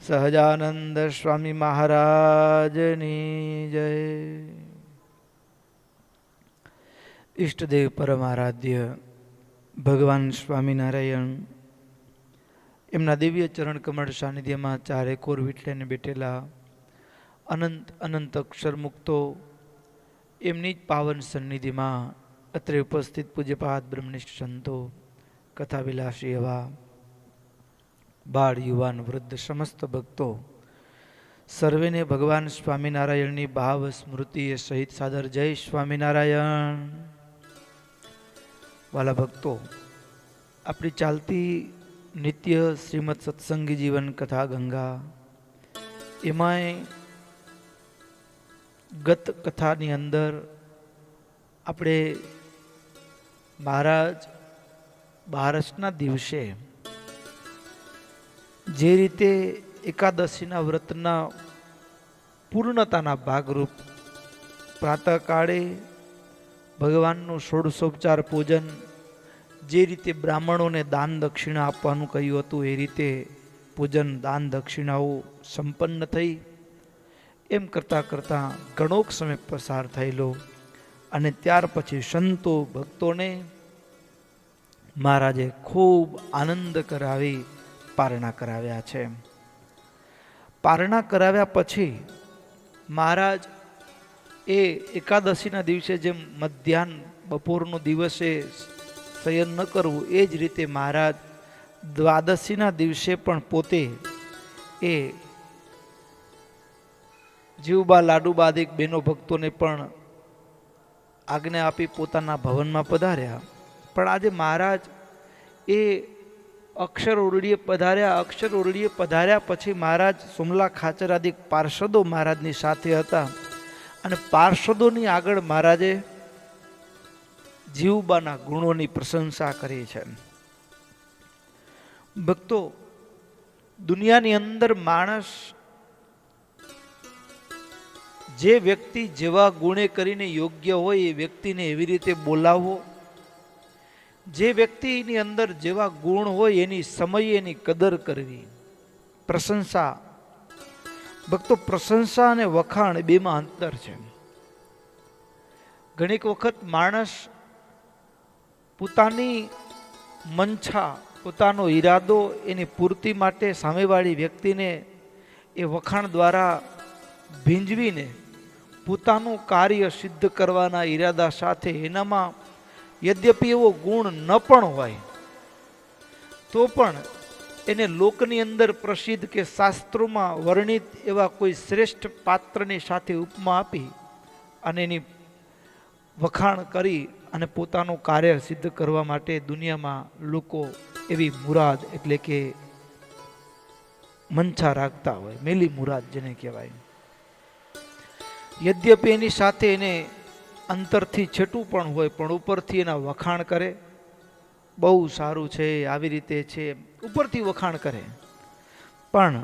સહજાનંદ સ્વામી મહારાજની જય. ઈષ્ટદેવ પરમારાધ્ય ભગવાન સ્વામિનારાયણ એમના દિવ્ય ચરણ કમળ સાનિધ્યમાં ચારે કોર વિટલેને બેઠેલા અનંત અનંત અક્ષર મુક્તો એમની જ પાવન સન્નિધિમાં અત્રે ઉપસ્થિત પૂજ્યપાદ બ્રહ્મનિષ્ઠ સંતો, કથાવિલાસી એવા બાળ, યુવાન, વૃદ્ધ સમસ્ત ભક્તો સર્વેને ભગવાન સ્વામિનારાયણની ભાવ સ્મૃતિએ સહિત સાદર જય સ્વામિનારાયણ. વાલા ભક્તો, આપણી ચાલતી નિત્ય શ્રીમદ સત્સંગી જીવન કથા ગંગા, એમાંય ગત કથાની અંદર આપણે મહારાજ બારસના દિવસે જે રીતે એકાદશીના વ્રતના પૂર્ણતાના ભાગરૂપ પ્રાતઃકાળે ભગવાનનું ષોડશોપચાર પૂજન, જે રીતે બ્રાહ્મણોને દાન દક્ષિણા આપવાનું કહ્યું હતું એ રીતે પૂજન દાન દક્ષિણાઓ સંપન્ન થઈ. એમ કરતાં કરતાં ઘણોક સમય પસાર થયેલો અને ત્યાર પછી સંતો ભક્તોને મહારાજે ખૂબ આનંદ કરાવી પારણા કરાવ્યા છે. પારણા કરાવ્યા પછી મહારાજ એ એકાદશીના દિવસે જેમ મધ્યાહન બપોરનો દિવસે શયન ન કરવું, એ જ રીતે મહારાજ દ્વાદશીના દિવસે પણ પોતે એ જીવબા લાડુબાદિક બહેનો ભક્તોને પણ આજ્ઞા આપી પોતાના ભવનમાં પધાર્યા. પણ આજે મહારાજ એ અક્ષર ઓરડીએ પધાર્યા. અક્ષર ઓરડીએ પધાર્યા પછી મહારાજ સોમલા ખાચર આદિ પાર્ષદો મહારાજની સાથે હતા અને પાર્ષદોની આગળ મહારાજે જીવબાના ગુણોની પ્રશંસા કરી છે. ભક્તો, દુનિયાની અંદર માણસ જે વ્યક્તિ જેવા ગુણે કરીને યોગ્ય હોય એ વ્યક્તિને એવી રીતે બોલાવવો, જે વ્યક્તિની અંદર જેવા ગુણ હોય એની સમયે એની કદર કરવી. પ્રશંસા, ભક્તો, પ્રશંસા અને વખાણ બેમાં અંતર છે. ઘણીક વખત માણસ પોતાની મંછા, પોતાનો ઈરાદો એની પૂર્તિ માટે સામેવાળી વ્યક્તિને એ વખાણ દ્વારા ભીંજવીને પોતાનું કાર્ય સિદ્ધ કરવાના ઈરાદા સાથે એનામાં યદ્યપિ એવો ગુણ ન પણ હોય તો પણ એને લોકની અંદર પ્રસિદ્ધ કે શાસ્ત્રોમાં વર્ણિત એવા કોઈ શ્રેષ્ઠ પાત્રની સાથે ઉપમા આપી અને એની વખાણ કરી અને પોતાનું કાર્ય સિદ્ધ કરવા માટે દુનિયામાં લોકો એવી મુરાદ એટલે કે મંછા રાખતા હોય, મેલી મુરાદ જેને કહેવાય. યદ્યપિ એની સાથે એને અંતરથી છેટું પણ હોય પણ ઉપરથી એના વખાણ કરે, બહુ સારું છે, આવી રીતે છે, ઉપરથી વખાણ કરે. પણ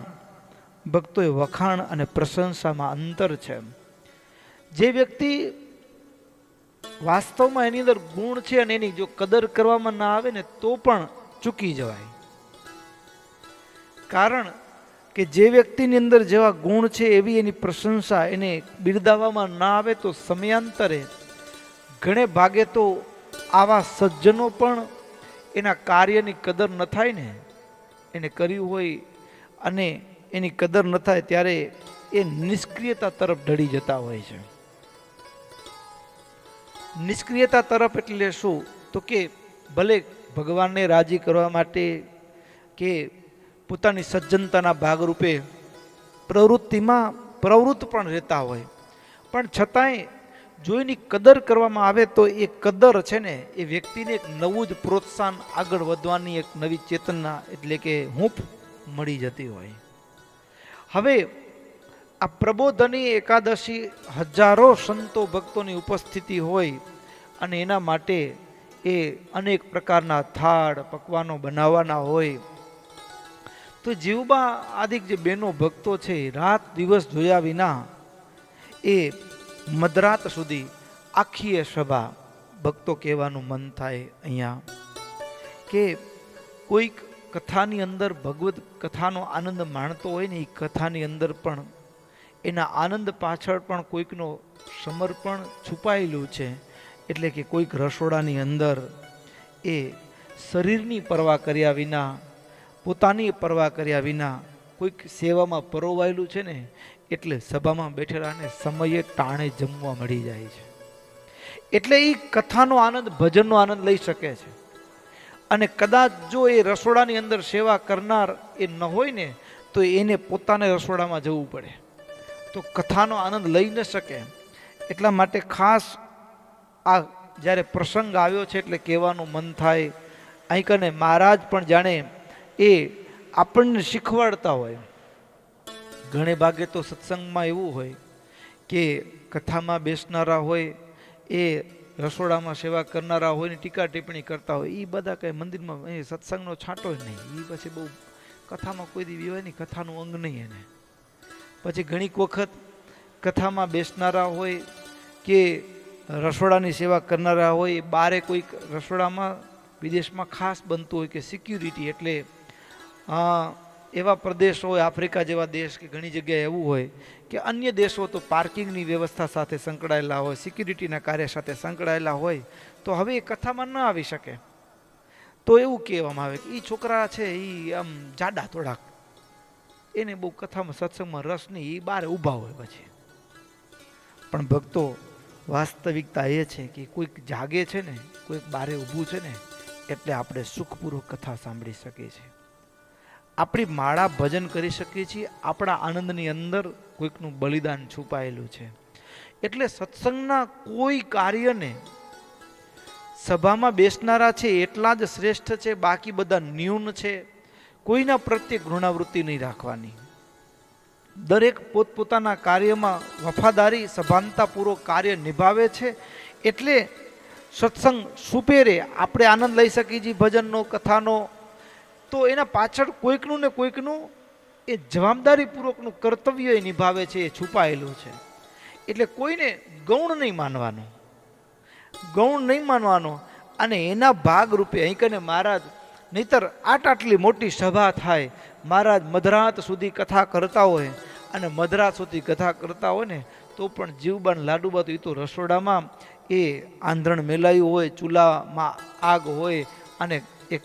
ભક્તોએ વખાણ અને પ્રશંસામાં અંતર છે. જે વ્યક્તિ વાસ્તવમાં એની અંદર ગુણ છે અને એની જો કદર કરવામાં ના આવે ને તો પણ ચૂકી જવાય. કારણ કે જે વ્યક્તિની અંદર જેવા ગુણ છે એવી એની પ્રશંસા એને બિરદાવવામાં ના આવે તો સમયાંતરે ઘણે ભાગે તો આવા સજ્જનો પણ એના કાર્યની કદર ન થાય ને, એને કર્યું હોય અને એની કદર ન થાય ત્યારે એ નિષ્ક્રિયતા તરફ ઢળી જતા હોય છે. નિષ્ક્રિયતા તરફ એટલે શું? તો કે ભલે ભગવાનને રાજી કરવા માટે કે પોતાની સજ્જનતાના ભાગરૂપે પ્રવૃત્તિમાં પ્રવૃત્ત પણ રહેતા હોય, પણ છતાંય જો એની કદર કરવામાં આવે તો એ કદર છે ને એ વ્યક્તિને એક નવું જ પ્રોત્સાહન, આગળ વધવાની એક નવી ચેતના એટલે કે હૂંફ મળી જતી હોય. હવે આ પ્રબોધની એકાદશી હજારો સંતો ભક્તોની ઉપસ્થિતિ હોય અને એના માટે એ અનેક પ્રકારના થાળ પકવાનો બનાવવાના હોય તો જીવબા આદિક જે બહેનો ભક્તો છે રાત દિવસ જોયા વિના એ મધરાત સુધી આખી એ સભા ભક્તો કહેવાનું મન થાય અહીંયા કે કોઈક કથાની અંદર ભગવદ્ કથાનો આનંદ માણતો હોય ને, એ કથાની અંદર પણ એના આનંદ પાછળ પણ કોઈકનો સમર્પણ છુપાયેલું છે. એટલે કે કોઈક રસોડાની અંદર એ શરીરની પરવા કર્યા વિના, પોતાની પરવા કર્યા વિના કોઈક સેવામાં પરોવાયેલું છે ને, એટલે સભામાં બેઠેલાને સમયે ટાણે જમવા મળી જાય છે. એટલે એ કથાનો આનંદ, ભજનનો આનંદ લઈ શકે છે. અને કદાચ જો એ રસોડાની અંદર સેવા કરનાર એ ન હોય ને, તો એને પોતાને રસોડામાં જવું પડે, તો કથાનો આનંદ લઈ ન શકે. એટલા માટે ખાસ આ જ્યારે પ્રસંગ આવ્યો છે એટલે કહેવાનું મન થાય. અહીં કને મહારાજ પણ જાણે એ આપણને શીખવાડતા હોય. ઘણે ભાગે તો સત્સંગમાં એવું હોય કે કથામાં બેસનારા હોય, એ રસોડામાં સેવા કરનારા હોય ને ટીકા ટિપ્પણી કરતા હોય, એ બધા કંઈ મંદિરમાં એ સત્સંગનો છાંટો જ નહીં. એ પછી બહુ કથામાં કોઈ દી વિવાય નહીં, કથાનું અંગ નહીં એને. પછી ઘણીક વખત કથામાં બેસનારા હોય કે રસોડાની સેવા કરનારા હોય, એ બારે કોઈક રસોડામાં વિદેશમાં ખાસ બનતું હોય કે સિક્યુરિટી, એટલે એવા પ્રદેશ હોય, આફ્રિકા જેવા દેશ કે ઘણી જગ્યાએ એવું હોય કે અન્ય દેશો તો પાર્કિંગની વ્યવસ્થા સાથે સંકળાયેલા હોય, સિક્યુરિટીના કાર્ય સાથે સંકળાયેલા હોય, તો હવે એ કથામાં ન આવી શકે. તો એવું કહેવામાં આવે કે એ છોકરા છે એ આમ જાડા થોડાક, એને બહુ કથામાં સત્સંગમાં રસ નહીં, એ બારે ઊભા હોય. પછી પણ ભક્તો, વાસ્તવિકતા એ છે કે કોઈક જાગે છે ને, કોઈક બારે ઊભું છે ને, એટલે આપણે સુખપૂર્વક કથા સાંભળી શકીએ છીએ, આપણી માળા ભજન કરી શકીએ છીએ. આપણા આનંદની અંદર કોઈકનું બલિદાન છુપાયેલું છે. એટલે સત્સંગના કોઈ કાર્યને સભામાં બેસનારા છે એટલા જ શ્રેષ્ઠ છે, બાકી બધા ન્યૂન છે. કોઈના પ્રત્યે ઘૃણાવૃત્તિ નહીં રાખવાની. દરેક પોતપોતાના કાર્યમાં વફાદારી, સભાનતાપૂર્વક કાર્ય નિભાવે છે. એટલે સત્સંગ સુપેરે આપણે આનંદ લઈ શકીએ છીએ ભજનનો, કથાનો. તો એના પાછળ કોઈકનું ને કોઈકનું એ જવાબદારીપૂર્વકનું કર્તવ્ય એ નિભાવે છે, એ છુપાયેલું છે. એટલે કોઈને ગૌણ નહીં માનવાનું, ગૌણ નહીં માનવાનો. અને એના ભાગરૂપે અહીં કને મહારાજ, નહીતર આટલી મોટી સભા થાય, મહારાજ મધરાત સુધી કથા કરતા હોય, અને મધરાત સુધી કથા કરતા હોય ને, તો પણ જીવબાન લાડુબા તો એ તો રસોડામાં એ આંધણ મેલાયું હોય, ચૂલામાં આગ હોય, અને એક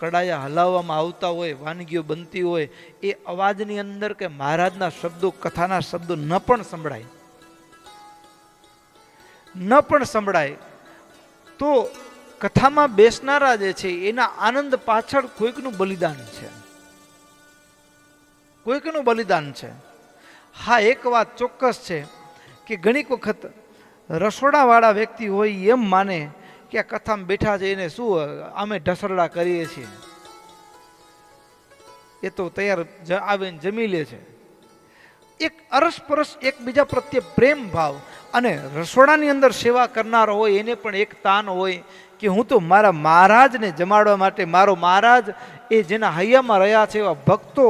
કડાયા હલાવવામાં આવતા હોય, વાનગીઓ બનતી હોય, એ અવાજની અંદર કે મહારાજના શબ્દો, કથાના શબ્દો ન પણ સંભળાય. તો કથામાં બેસનારા જે છે એના આનંદ પાછળ કોઈકનું બલિદાન છે, કોઈકનું બલિદાન છે. હા, એક વાત ચોક્કસ છે કે ઘણીક વખત રસોડાવાળા વ્યક્તિ હોય એમ માને કે આ કથામાં બેઠા છે એને શું અમે ઢસરડા કરીએ છીએ, એ તો તૈયાર આવીને જમી લે છે. એક અરસપરસ એકબીજા પ્રત્યે પ્રેમ ભાવ, અને રસોડાની અંદર સેવા કરનાર હોય એને પણ એક તાન હોય કે હું તો મારા મહારાજને જમાડવા માટે, મારો મહારાજ એ જેના હૈયામાં રહ્યા છે એવા ભક્તો,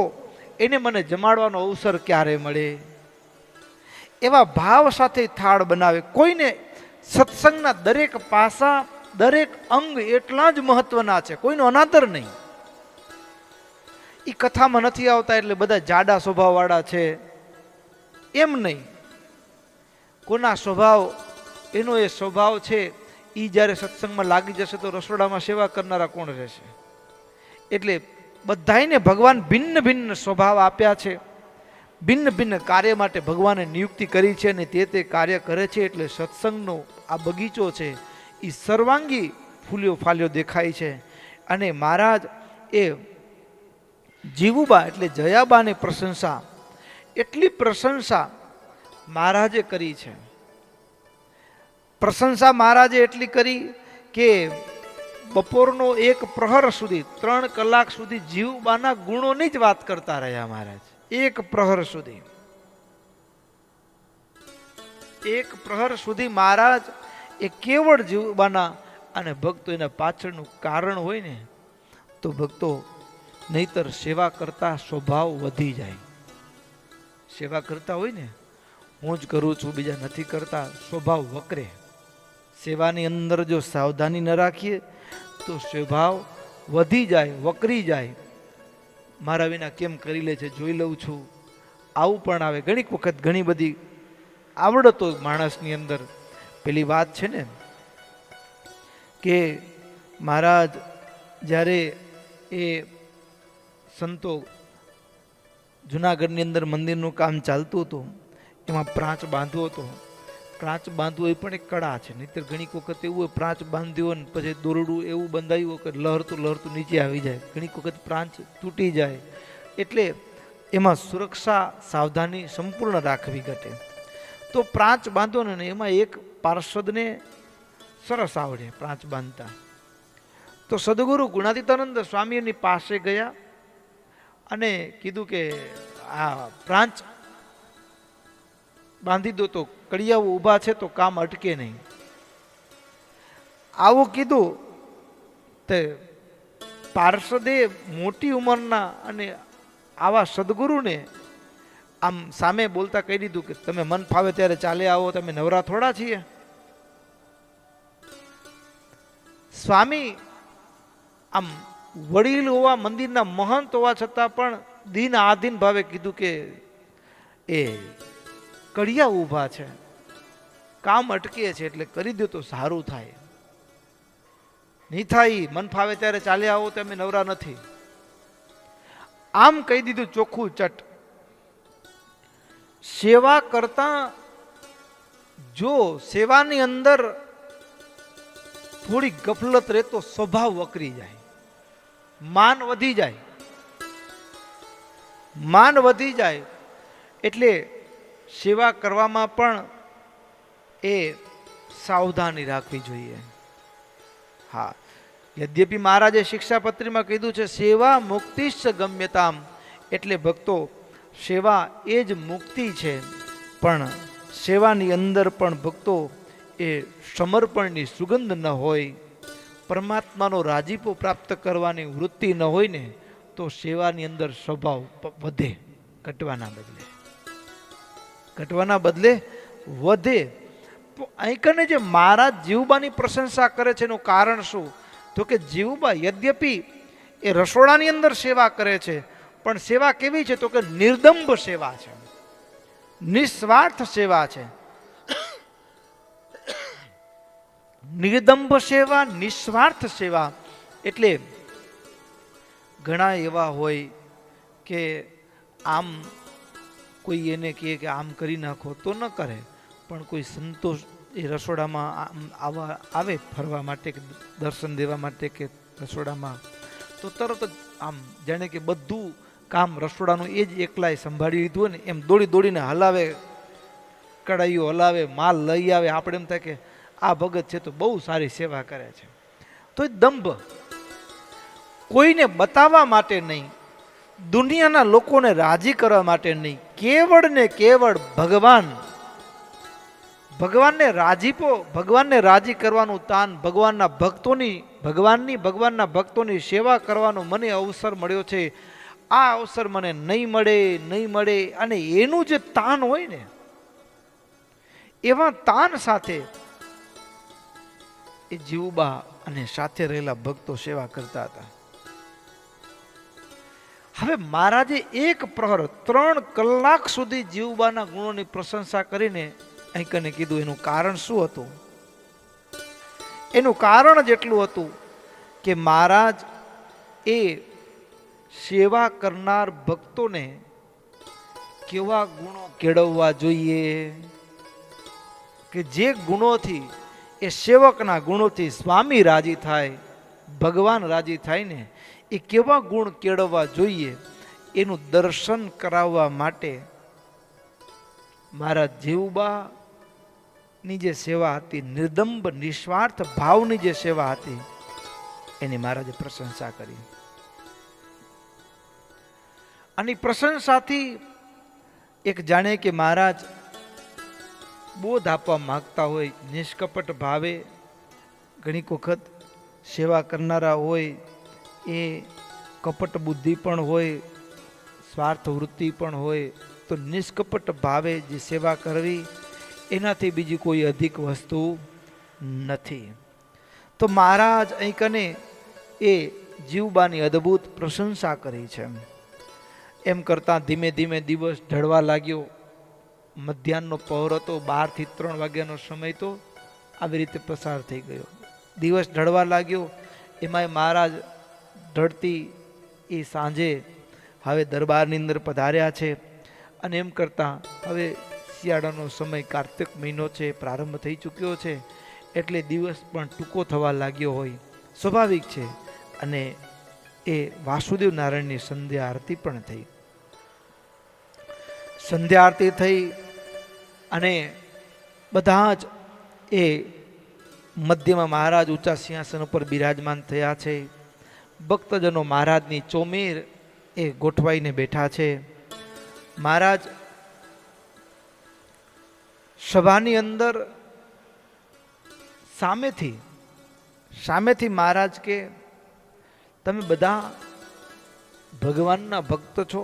એને મને જમાડવાનો અવસર ક્યારે મળે, એવા ભાવ સાથે થાળ બનાવે. કોઈને સત્સંગના દરેક પાસા, દરેક અંગ એટલા જ મહત્વના છે, કોઈનો અનાદર નહીં. એ કથામાં નથી આવતા એટલે બધા જાડા સ્વભાવવાળા છે એમ નહીં. કોના સ્વભાવ, એનો એ સ્વભાવ છે, એ જ્યારે સત્સંગમાં લાગી જશે તો રસોડામાં સેવા કરનારા કોણ રહેશે? એટલે બધાને ભગવાન ભિન્ન ભિન્ન સ્વભાવ આપ્યા છે, ભિન્ન ભિન્ન કાર્ય માટે ભગવાને નિયુક્તિ કરી છે, અને તે કાર્ય કરે છે. એટલે સત્સંગનો આ બગીચો છે એ સર્વાંગી ફૂલ્યો ફાલ્યો દેખાય છે. અને મહારાજ એ જીવુબા એટલે જયાબાની પ્રશંસા, એટલી પ્રશંસા મહારાજે કરી છે. પ્રશંસા મહારાજે એટલી કરી કે બપોરનો 1 પ્રહર સુધી, 3 કલાક સુધી જીવુબાના ગુણોની જ વાત કરતા રહ્યા મહારાજ. 1 પ્રહર સુધી, 1 પ્રહર સુધી મહારાજ એ કેવળ જીવુબાના, અને ભક્તો એના પાછળનું કારણ હોય ને, તો ભક્તો નહીતર સેવા કરતા સ્વભાવ વધી જાય. સેવા કરતા હોય ને, હું જ કરું છું બીજા નથી કરતા, સ્વભાવ વકરે. સેવાની અંદર જો સાવધાની ન રાખીએ તો સ્વભાવ વધી જાય, વકરી જાય. મારા વિના કેમ કરી લે છે, જોઈ લઉં છું. આવું પણ આવે. ઘણીક વખત ઘણી બધી આવડતો માણસની અંદર પેલી વાત છે ને કે મહારાજ જ્યારે એ સંતો જુનાગઢની અંદર મંદિરનું કામ ચાલતું હતું, એમાં પ્રાંચ બાંધવો હતો. પ્રાંચ બાંધવો એ પણ એક કળા છે. નહીંતર ઘણીક વખત એવું હોય પ્રાંચ બાંધ્યો ને પછી દોરડું એવું બંધાયું કે લહરતું લહરતું નીચે આવી જાય. ઘણીક વખત પ્રાંચ તૂટી જાય. એટલે એમાં સુરક્ષા સાવધાની સંપૂર્ણ રાખવી ઘટે. તો પ્રાંચ બાંધો ને એમાં એક પાર્ષદને સરસ આવડે પ્રાંચ બાંધતા. તો સદગુરુ ગુણાતીતાનંદ સ્વામીની પાસે ગયા અને કીધું કે આ પ્રાંચ બાંધી દો તો કડિયાઓ ઊભા છે તો કામ અટકે નહીં. આવું કીધું તે પાર્ષદે મોટી ઉંમરના અને આવા સદગુરુને આમ સામે બોલતા કહી દીધું કે તમે મન ફાવે ત્યારે ચાલે આવો, તમે નવરા થોડા છીએ. સ્વામી આમ વડીલ હોવા, મંદિરના મહંત હોવા છતાં પણ દીન આધીન ભાવે કીધું કે એ કડિયા ઊભા છે, કામ અટકે છે, એટલે કરી દો તો સારું થાય. નહીં થાય મન ફાવે ત્યારે ચાલે આવો, તમે નવરા નથી. આમ કહી દીધું ચોખ્ખું ચટ. સેવા કરતા જો સેવાની અંદર થોડી ગફલત રહે તો સ્વભાવ વકરી જાય, માન વધી જાય. માન વધી જાય એટલે સેવા કરવામાં પણ એ સાવધાની રાખવી જોઈએ. હા, યદ્યપિ મહારાજે શિક્ષાપત્રીમાં કીધું છે સેવા મુક્તિશ્ચ ગમ્યતામ, એટલે ભક્તો સેવા એ જ મુક્તિ છે. પણ સેવાની અંદર પણ ભક્તો એ સમર્પણની સુગંધ ન હોય, પરમાત્માનો રાજીપો પ્રાપ્ત કરવાની વૃત્તિ ન હોય ને તો સેવાની અંદર સ્વભાવ વધે, ઘટવાના બદલે વધે. તો અહીં કને જે મહારાજ જીવબાની પ્રશંસા કરે છે એનું કારણ શું? તો કે જીવબા યદ્યપિ એ રસોડાની અંદર સેવા કરે છે, પણ સેવા કેવી છે? તો કે નિર્દંભ સેવા છે, નિસ્વાર્થ સેવા છે. નિર્દંભ સેવા, નિસ્વાર્થ સેવા. એટલે ઘણા એવા હોય કે આમ કોઈ એને કહે કે આમ કરી નાખો તો ન કરે, પણ કોઈ સંતોષ એ રસોડામાં આવે ફરવા માટે કે દર્શન દેવા માટે કે રસોડામાં, તો તરત જ આમ જાણે કે બધું કામ રસોડાનું એ જ એકલાય સંભાળી લીધું હોય ને એમ દોડી દોડીને હલાવે, કડાઈઓ હલાવે, માલ લઈ આવે. આપણે એમ થાય કે આ ભગત છે તો બહુ સારી સેવા કરે છે. તો એ દંભ, કોઈને બતાવવા માટે નહીં, દુનિયાના લોકોને રાજી કરવા માટે નહીં, કેવળ ને કેવળ ભગવાનને રાજીપો, ભગવાનને રાજી કરવાનું તાન, ભગવાનના ભક્તોની સેવા કરવાનો મને અવસર મળ્યો છે. આ અવસર મને નહીં મળે. અને એનું જે તાન હોય ને, એવા તાન સાથે એ જીવબા અને સાથે રહેલા ભક્તો સેવા કરતા હતા. હવે મહારાજે એક પ્રહર 3 કલાક સુધી જીવબાના ગુણોની પ્રશંસા કરીને અહીંકને કીધું એનું કારણ શું હતું? એનું કારણ જેટલું હતું કે મહારાજ એ સેવા કરનાર ભક્તોને કેવા ગુણો કેળવવા જોઈએ કે જે ગુણોથી એ સેવકના ગુણોથી સ્વામી રાજી થાય, ભગવાન રાજી થાય ને, એ કેવા ગુણ કેળવવા જોઈએ એનું દર્શન કરાવવા માટે મારા જીવબાની જે સેવા હતી, નિર્દંભ નિસ્વાર્થ ભાવની જે સેવા હતી, એની મહારાજે પ્રશંસા કરી. અને પ્રશંસાથી એક જાણે કે મહારાજ બોધ આપવા માંગતા હોય, નિષ્કપટ ભાવે. ઘણી વખત સેવા કરનારા હોય એ કપટ બુદ્ધિ પણ હોય, સ્વાર્થ વૃત્તિ પણ હોય, તો નિષ્કપટ ભાવે જે સેવા કરવી એનાથી બીજી કોઈ અધિક વસ્તુ નથી. તો મહારાજ અહીં કને એ જીવબાની અદ્ભુત પ્રશંસા કરી છે. એમ કરતાં ધીમે ધીમે દિવસ ઢળવા લાગ્યો. મધ્યાહનનો પહોર હતો, 12 થી 3 વાગ્યાનો સમય તો આવી રીતે પસાર થઈ ગયો. દિવસ ઢળવા લાગ્યો. એમાંય મહારાજ ઢળતી એ સાંજે હવે દરબારની અંદર પધાર્યા છે. અને એમ કરતાં હવે શિયાળાનો સમય, કાર્તિક મહિનો છે, પ્રારંભ થઈ ચૂક્યો છે, એટલે દિવસ પણ ટૂંકો થવા લાગ્યો હોય સ્વાભાવિક છે. અને એ વાસુદેવ નારાયણની સંધ્યા આરતી પણ થઈ. સંધ્યા આરતી થઈ અને બધા જ એ મધ્યમાં મહારાજ ઊંચા સિંહાસન ઉપર બિરાજમાન થયા છે. ભક્તજનો મહારાજની ચોમેર એ ગોઠવાઈને બેઠા છે. મહારાજ સભાની અંદર સામેથી મહારાજ કે તમે બધા ભગવાનના ભક્ત છો,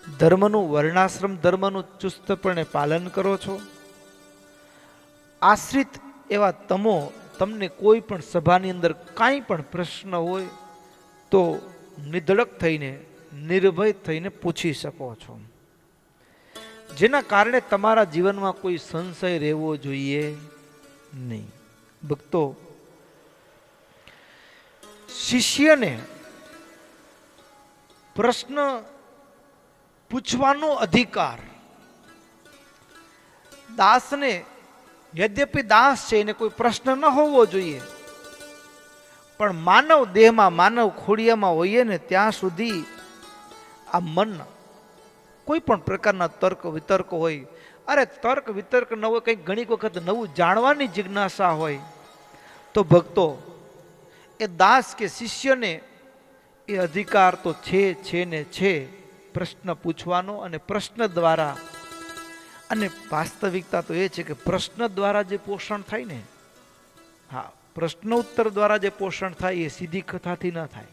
ધર્મનું, વર્ણાશ્રમ ધર્મનું ચુસ્તપણે પાલન કરો છો. આશ્રિત એવા તમને કોઈ પણ સભાની અંદર કાંઈ પણ પ્રશ્ન હોય તો નિધડક થઈને, નિર્ભય થઈને પૂછી શકો છો, જેના કારણે તમારા જીવનમાં કોઈ સંશય રહેવો જોઈએ નહીં. ભક્તો, શિષ્યને પ્રશ્ન પૂછવાનો અધિકાર દાસને, યદ્યપિ દાસ છે, એને કોઈ પ્રશ્ન ન હોવો જોઈએ, પણ માનવ દેહમાં, માનવ ખોડિયામાં હોઈએ ને ત્યાં સુધી આ મન કોઈ પણ પ્રકારના તર્ક વિતર્ક હોય, અરે તર્ક વિતર્ક ન હોય, કંઈક ઘણી વખત નવું જાણવાની જિજ્ઞાસા હોય, તો ભક્તો એ દાસ કે શિષ્યને એ અધિકાર તો છે ને છે પ્રશ્ન પૂછવાનો. અને પ્રશ્ન દ્વારા, અને વાસ્તવિકતા તો એ છે કે પ્રશ્ન દ્વારા જે પોષણ થાય ને, હા, પ્રશ્નોત્તર દ્વારા જે પોષણ થાય એ સીધી કથાથી ન થાય.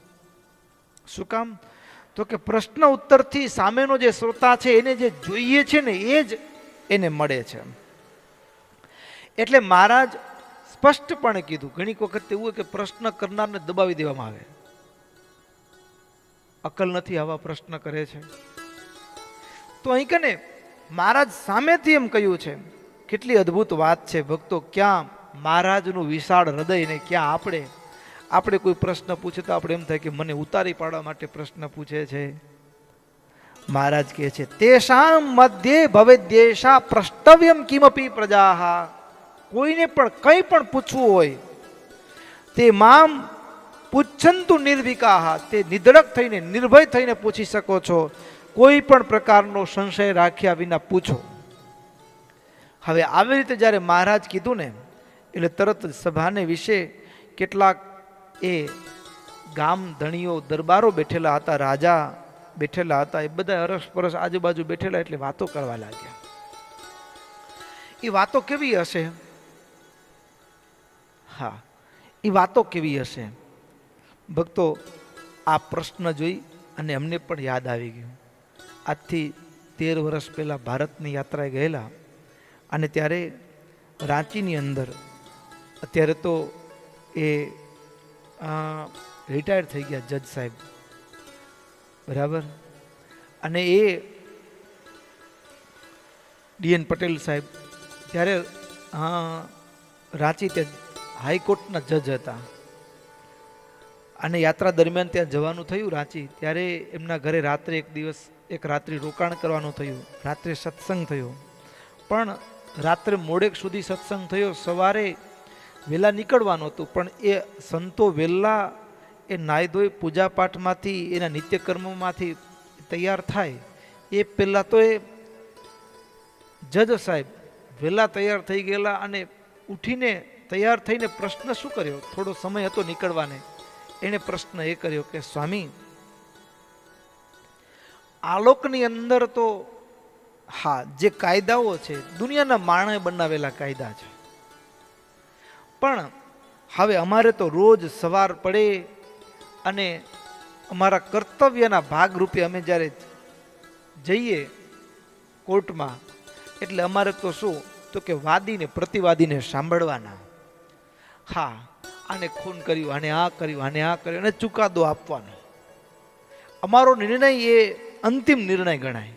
શું કામ? તો કે પ્રશ્ન ઉત્તરથી સામેનો જે શ્રોતા છે એને જે જોઈએ છે ને એ જ એને મળે છે. એટલે મહારાજ સ્પષ્ટપણે કીધું. ઘણી વખત એવું હોય કે પ્રશ્ન કરનારને દબાવી દેવામાં આવે, અકલ નથી આવા પ્રશ્ન કરે છે. તો અહીં કને મહારાજ સામેથી એમ કહ્યું છે. કેટલી અદ્ભુત વાત છે ભક્તો. ક્યાં મહારાજનું વિશાળ હૃદય ને ક્યાં આપણે કોઈ પ્રશ્ન પૂછે તો આપણે એમ થાય કે મને ઉતારી પાડવા માટે પ્રશ્ન પૂછે છે. મહારાજ કહે છે, તેષામ મધ્યે ભવેદ્યેષા પ્રષ્ટવ્યમ કિમપી પ્રજાહા. કોઈને પણ કંઈ પણ પૂછવું હોય તે મામ પુચ્છંતુ નિર્વિકાહા, તે નિધડક થઈને, નિર્ભય થઈને પૂછી શકો છો. કોઈ પણ પ્રકારનો સંશય રાખ્યા વિના પૂછો. હવે આવી રીતે જ્યારે મહારાજ કીધું ને એટલે તરત જ સભાને વિશે કેટલાક એ ગામ ધણીઓ, દરબારો બેઠેલા હતા, રાજા બેઠેલા હતા, એ બધા અરસપરસ આજુબાજુ બેઠેલા એટલે વાતો કરવા લાગ્યા. એ વાતો કેવી હશે? હા, એ વાતો કેવી હશે ભક્તો? આ પ્રશ્ન જોઈ અને અમને પણ યાદ આવી ગયું. આજથી 13 વર્ષ પહેલાં ભારતની યાત્રાએ ગયેલા અને ત્યારે રાંચીની અંદર, અત્યારે તો એ રિટાયર થઈ ગયા જજ સાહેબ, બરાબર, અને એ DN પટેલ સાહેબ ત્યારે રાંચી ત્યાં હાઈકોર્ટના જજ હતા. અને યાત્રા દરમિયાન ત્યાં જવાનું થયું રાંચી, ત્યારે એમના ઘરે રાત્રે એક રાત્રિ રોકાણ કરવાનું થયું. રાત્રે સત્સંગ થયો, પણ રાત્રે મોડેક સુધી સત્સંગ થયો. સવારે વહેલા નીકળવાનું હતું, પણ એ સંતો વહેલા એ નાહી ધોઈ પૂજાપાઠમાંથી, એના નિત્યકર્મોમાંથી તૈયાર થાય એ પહેલાં તો એ જજ સાહેબ વહેલા તૈયાર થઈ ગયેલા. અને ઉઠીને તૈયાર થઈને પ્રશ્ન શું કર્યો? થોડો સમય હતો નીકળવાને, એણે પ્રશ્ન એ કર્યો કે સ્વામી, આલોકની અંદર તો હા જે કાયદાઓ છે દુનિયાના માણસે બનાવેલા કાયદા છે, પણ હવે અમારે તો રોજ સવાર પડે અને અમારા કર્તવ્યના ભાગરૂપે અમે જ્યારે જઈએ કોર્ટમાં, એટલે અમારે તો શું, તો કે વાદીને પ્રતિવાદીને સાંભળવાના. હા, આને ખૂન કર્યું, આને આ કર્યું, આને આ કર્યું, અને ચુકાદો આપવાનો. અમારો નિર્ણય એ અંતિમ નિર્ણય ગણાય.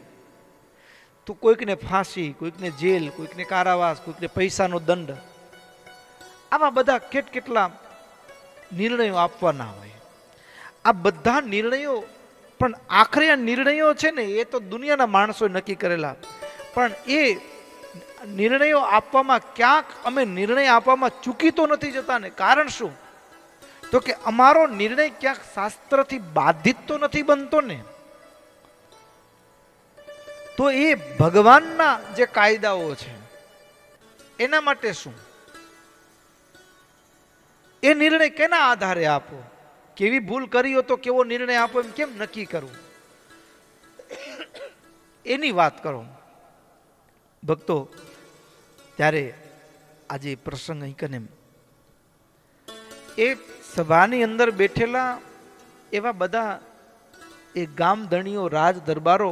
તો કોઈકને ફાંસી, કોઈકને જેલ, કોઈકને કારાવાસ, કોઈકને પૈસાનો દંડ, આવા બધા કેટલા નિર્ણયો આપવાના હોય. આ બધા નિર્ણયો પણ આખરે આ નિર્ણયો છે ને એ તો દુનિયાના માણસોએ નક્કી કરેલા, પણ એ નિર્ણયો આપવામાં ક્યાંક અમે નિર્ણય આપવામાં ચૂકી તો નથી જતા ને. કારણ શું? તો કે અમારો નિર્ણય ક્યાંક શાસ્ત્રથી બાધિત તો નથી બનતો ને. તો એ ભગવાનના જે કાયદાઓ છે એના માટે શું, એ નિર્ણય કેના આધારે આપો? કેવી ભૂલ કરી હો તો કેવો નિર્ણય આપો એમ કેમ નક્કી કરવું, એની વાત કરો ભક્તો. ત્યારે આજે પ્રસંગ અહીં કને એ સભાની અંદર બેઠેલા એવા બધા એ ગામધણીઓ, રાજ દરબારો,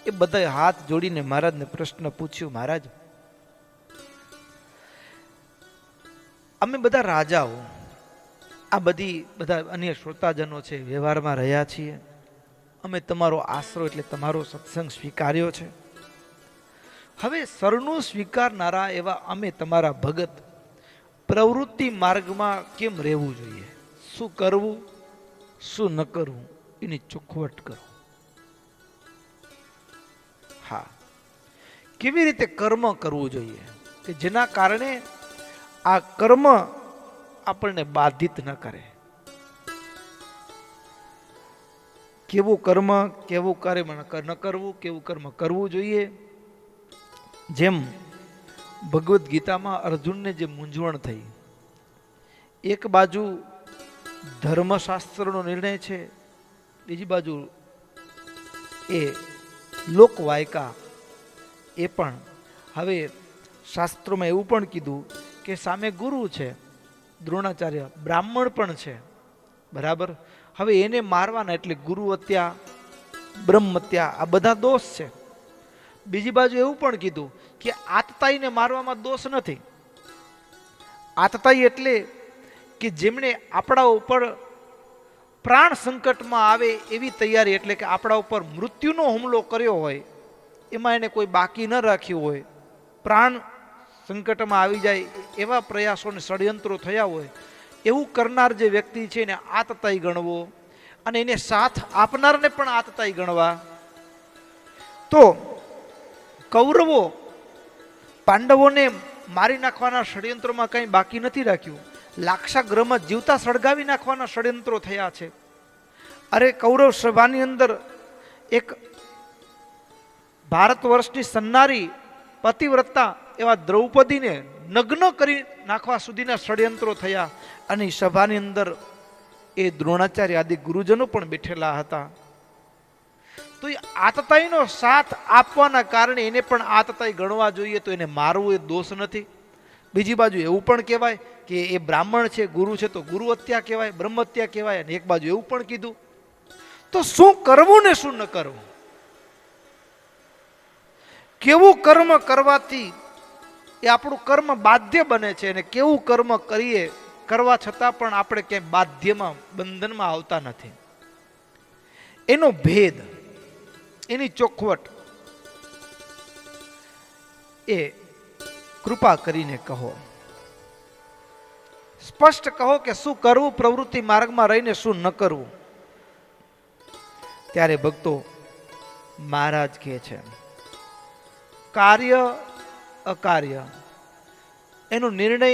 એ બધા હાથ જોડીને મહારાજને પ્રશ્ન પૂછ્યો, મહારાજ અમે બધા રાજાઓ, આ બધા અન્ય શ્રોતાજનો છે, વ્યવહારમાં રહ્યા છીએ, અમે તમારો આશરો એટલે તમારો સત્સંગ સ્વીકાર્યો છે. હવે સરનું સ્વીકારનારા એવા અમે તમારા ભગત પ્રવૃત્તિ માર્ગમાં કેમ રહેવું જોઈએ, શું કરવું શું ન કરવું એની ચોખવટ કરો. હા, કેવી રીતે કર્મ કરવું જોઈએ કે જેના કારણે આ કર્મ આપણને બાધિત ન કરે. કેવું કર્મ, કેવું કર્મ ન કરવું, કેવું કર્મ કરવું જોઈએ. જેમ ભગવદ્ ગીતામાં અર્જુનને જે મૂંઝવણ થઈ, એક બાજુ ધર્મશાસ્ત્રનો નિર્ણય છે, બીજી બાજુ એ લોકવાયકા, એ પણ હવે શાસ્ત્રોમાં એવું પણ કીધું કે સામે ગુરુ છે દ્રોણાચાર્ય, બ્રાહ્મણ પણ છે, બરાબર. હવે એને મારવાના એટલે ગુરુ હત્યા, બ્રહ્મ હત્યા, આ બધા દોષ છે. બીજી બાજુ એવું પણ કીધું કે આતતાઈને મારવામાં દોષ નથી. આતતાઈ એટલે કે જેમણે આપણા ઉપર પ્રાણ સંકટમાં આવે એવી તૈયારી, એટલે કે આપણા ઉપર મૃત્યુનો હુમલો કર્યો હોય, એમાં એને કોઈ બાકી ન રાખ્યું હોય, પ્રાણ સંકટમાં આવી જાય એવા પ્રયાસોને ષડયંત્રો થયા હોય, એવું કરનાર જે વ્યક્તિ છે એને આતતાઈ ગણવો, અને એને સાથ આપનારને પણ આતતાઈ ગણવા. તો કૌરવો પાંડવોને મારી નાખવાના ષડયંત્રોમાં કંઈ બાકી નથી રાખ્યું. લાક્ષાગૃહમાં જીવતા સળગાવી નાખવાના ષડયંત્રો થયા છે. અરે કૌરવ સભાની અંદર એક ભારત વર્ષની સન્નારી પતિવ્રતા એવા દ્રૌપદીને નગ્ન કરી નાખવા સુધીના ષડયંત્રો થયા. અને સભાની અંદર એ દ્રોણાચાર્ય આદિ ગુરુજનો પણ બેઠેલા હતા. તો એ આતતાઈનો સાથ આપવાના કારણે એને પણ આતતાઈ ગણવા જોઈએ, તો એને મારવું એ દોષ નથી. બીજી બાજુ એવું પણ કહેવાય કે એ બ્રાહ્મણ છે, ગુરુ છે, તો ગુરુ હત્યા કહેવાય, બ્રહ્મ હત્યા કહેવાય. અને એક બાજુ એવું પણ કીધું. તો શું કરવું ને શું ન કરવું, કેવું કર્મ કરવાથી એ આપણું કર્મ બાધ્ય બને છે, અને કેવું કર્મ કરીએ કરવા છતાં પણ આપણે ક્યાંય બાધ્યમાં, બંધનમાં આવતા નથી. એનો ભેદ, એની ચોખવટ એ કૃપા કરીને કહો, સ્પષ્ટ કહો કે શું કરવું પ્રવૃત્તિ માર્ગમાં રહીને, શું ન કરવું. ત્યારે ભક્તો મહારાજ કહે છે, કાર્ય અકાર્ય એનો નિર્ણય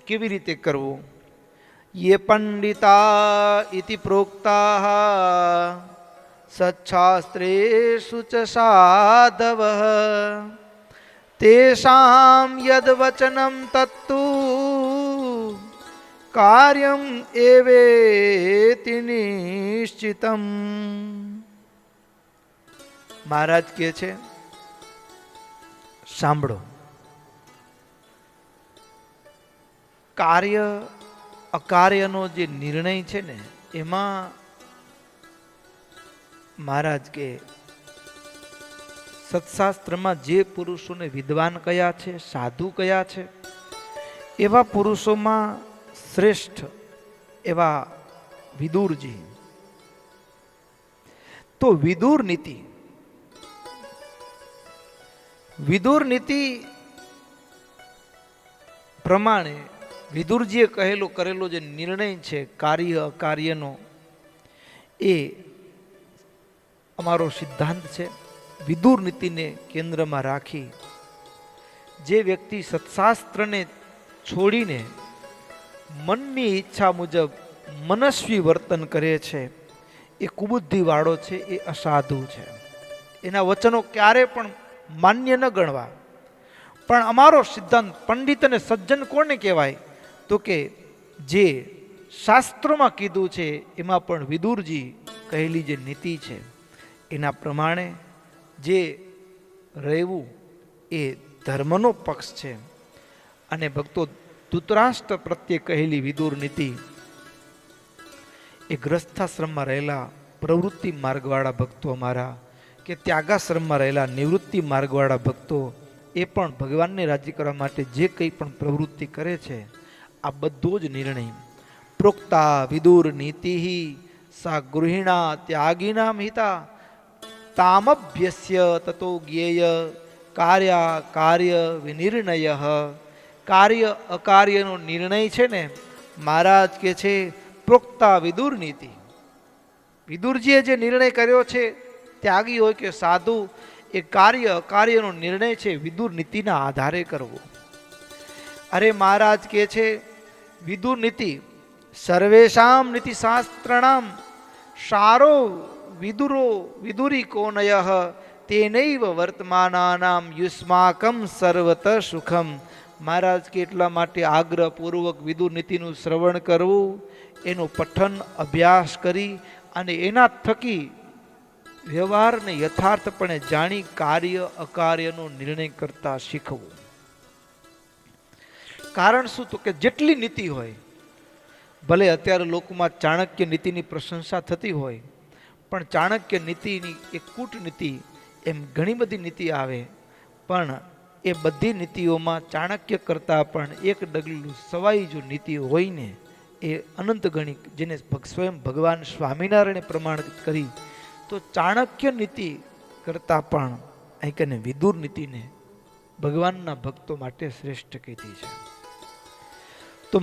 કેવી રીતે કરવો. યે પંડિતા ઇતિ પ્રોક્તા સચ્છાસ્ત્રેષુ ચ સાધવઃ તેષાં યદ વચનમ તત્તુ કાર્યમ એવેતિ નિશ્ચિતમ. મહારાજ કહે છે, સાંભળો, કાર્ય અકાર્યનો જે નિર્ણય છે ને, એમાં મહારાજ કે સત્શાસ્ત્રમાં જે પુરુષોને વિદ્વાન કયા છે, સાધુ કયા છે, એવા પુરુષોમાં શ્રેષ્ઠ એવા વિદુરજી તો વિદુર નીતિ પ્રમાણે વિદુરજીએ કરેલો જે નિર્ણય છે કાર્ય અકાર્યનો, એ અમારો સિદ્ધાંત છે. વિદુર નીતિને કેન્દ્રમાં રાખી જે વ્યક્તિ સત્શાસ્ત્રને છોડીને મનની ઈચ્છા મુજબ મનસ્વી વર્તન કરે છે એ કુબુદ્ધિવાળો છે, એ અસાધુ છે. એના વચનો ક્યારે પણ માન્ય ન ગણવા. પણ અમારો સિદ્ધાંત પંડિત અને સજ્જન કોને કહેવાય? તો કે જે શાસ્ત્રોમાં કીધું છે એમાં પણ વિદુરજી કહેલી જે નીતિ છે એના પ્રમાણે જે રહેવું એ ધર્મનો પક્ષ છે. અને ભક્તો, ધૃતરાષ્ટ્ર પ્રત્યે કહેલી વિદુર નીતિ એ ગ્રસ્થાશ્રમમાં રહેલા પ્રવૃત્તિ માર્ગવાળા ભક્તો અમારા, કે ત્યાગાશ્રમમાં રહેલા નિવૃત્તિ માર્ગવાળા ભક્તો, એ પણ ભગવાનને રાજી કરવા માટે જે કંઈ પણ પ્રવૃત્તિ કરે છે, આ બધો જ નિર્ણય પ્રોક્તા વિદુર નીતિ સા ગૃહિણા ત્યાગીનામ હિતા તામભ્યસ્ય તતો જ્ઞેય કાર્ય વિનિર્ણય. કાર્ય અકાર્યનો નિર્ણય છે ને, મહારાજ કે છે પ્રોક્તા વિદુર નીતિ. વિદુરજીએ જે નિર્ણય કર્યો છે, ત્યાગી હોય કે સાધુ, એ કાર્ય અકાર્યનો નિર્ણય છે વિદુર નીતિના આધારે કરવો. અરે મહારાજ કે છે વિદુર નીતિ સર્વેષામ નીતિ શાસ્ત્રણામ સારો વિદુરી કોનયઃ તેનૈવ વર્તમાનાનામ યુષ્માકમ સર્વત સુખમ. મહારાજ કે એટલા માટે આગ્રહપૂર્વક વિદુર નીતિનું શ્રવણ કરવું, એનું પઠન અભ્યાસ કરી અને એના થકી વ્યવહારને યથાર્થપણે જાણી કાર્ય અકાર્યનો નિર્ણય કરતા શીખવું. કારણ શું? તો કે જેટલી નીતિ હોય, ભલે અત્યારે લોકોમાં ચાણક્ય નીતિની પ્રશંસા થતી હોય, પણ ચાણક્ય નીતિની એક કૂટનીતિ એમ ઘણી બધી નીતિ આવે, પણ એ બધી નીતિઓમાં ચાણક્ય કરતાં પણ એક ડગલું સવાઈ જો નીતિ હોય ને, એ અનંત ગણિત, જેને સ્વયં ભગવાન સ્વામિનારાયણે પ્રમાણિત કરી, તો ચાણક્ય નીતિ કરતાં પણ અહીં કને વિદુર નીતિને ભગવાનના ભક્તો માટે શ્રેષ્ઠ કીધી છે. તો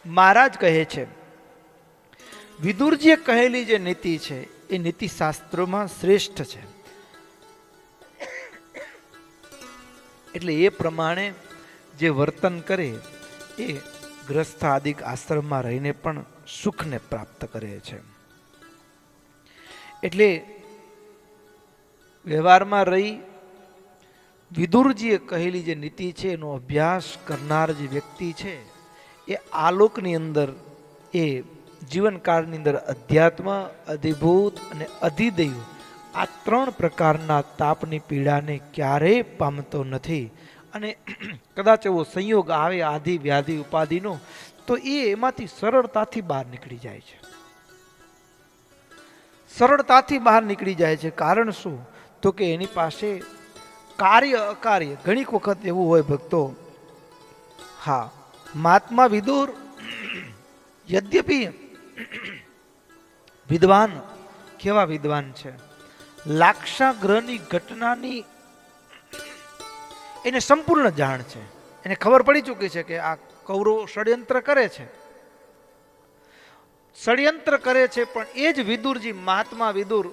મહારાજ કહે છે વિદુરજીએ કહેલી જે નીતિ છે એ નીતિ શાસ્ત્રોમાં શ્રેષ્ઠ છે. એટલે એ પ્રમાણે જે વર્તન કરે એ ગ્રસ્થાદિક આશ્રમમાં રહીને પણ સુખને પ્રાપ્ત કરે છે. એટલે વ્યવહારમાં રહી વિદુરજીએ કહેલી જે નીતિ છે એનો અભ્યાસ કરનાર જે વ્યક્તિ છે એ આલોકની અંદર, એ જીવનકાળની અંદર અધ્યાત્મ, અધિભૂત અને અધિદૈવ આ ત્રણ પ્રકારના તાપની પીડાને ક્યારેય પામતો નથી. અને કદાચ એવો સંયોગ આવે આધિ વ્યાધિ ઉપાધિનો, તો એમાંથી સરળતાથી બહાર નીકળી જાય છે. સરળતાથી બહાર નીકળી જાય છે. કારણ શું? તો કે એની પાસે કાર્ય અકાર્ય, ઘણીક વખત એવું હોય ભક્તો, હા, મહાત્મા વિદુર યદ્યપિ વિદ્વાન, કેવા વિદ્વાન છે, લાક્ષાગ્રહની ઘટનાની એને સંપૂર્ણ જાણ છે. એને ખબર પડી ચૂકી છે કે આ કૌરવો ષડયંત્ર કરે છે, પણ એ જ વિદુરજી, મહાત્મા વિદુર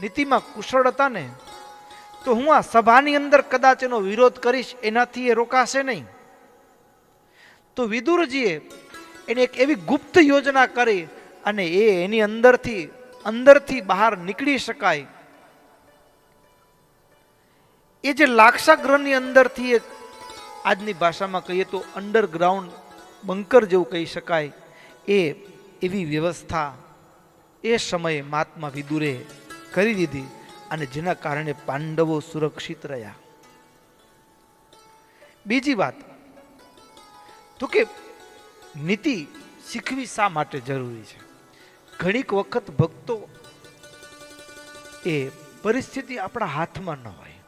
નીતિમાં કુશળ હતા ને, તો હું આ સભાની અંદર કદાચ એનો વિરોધ કરીશ, એનાથી એ રોકાશે નહીં. તો વિદુરજીએ એને એક એવી ગુપ્ત યોજના કરી અને એની અંદરથી બહાર નીકળી શકાય. એ જે લાક્ષાગ્રહની અંદરથી એક, આજની ભાષામાં કહીએ તો અંડરગ્રાઉન્ડ બંકર જેવું કહી શકાય, એવી વ્યવસ્થા એ સમયે મહાત્મા વિદુરે કરી દીધી, અને જેના કારણે પાંડવો સુરક્ષિત રહ્યા. બીજી વાત તો કે નીતિ શીખવી શા માટે જરૂરી છે? ઘણીક વખત ભક્તો, એ પરિસ્થિતિ આપણા હાથમાં ન હોય.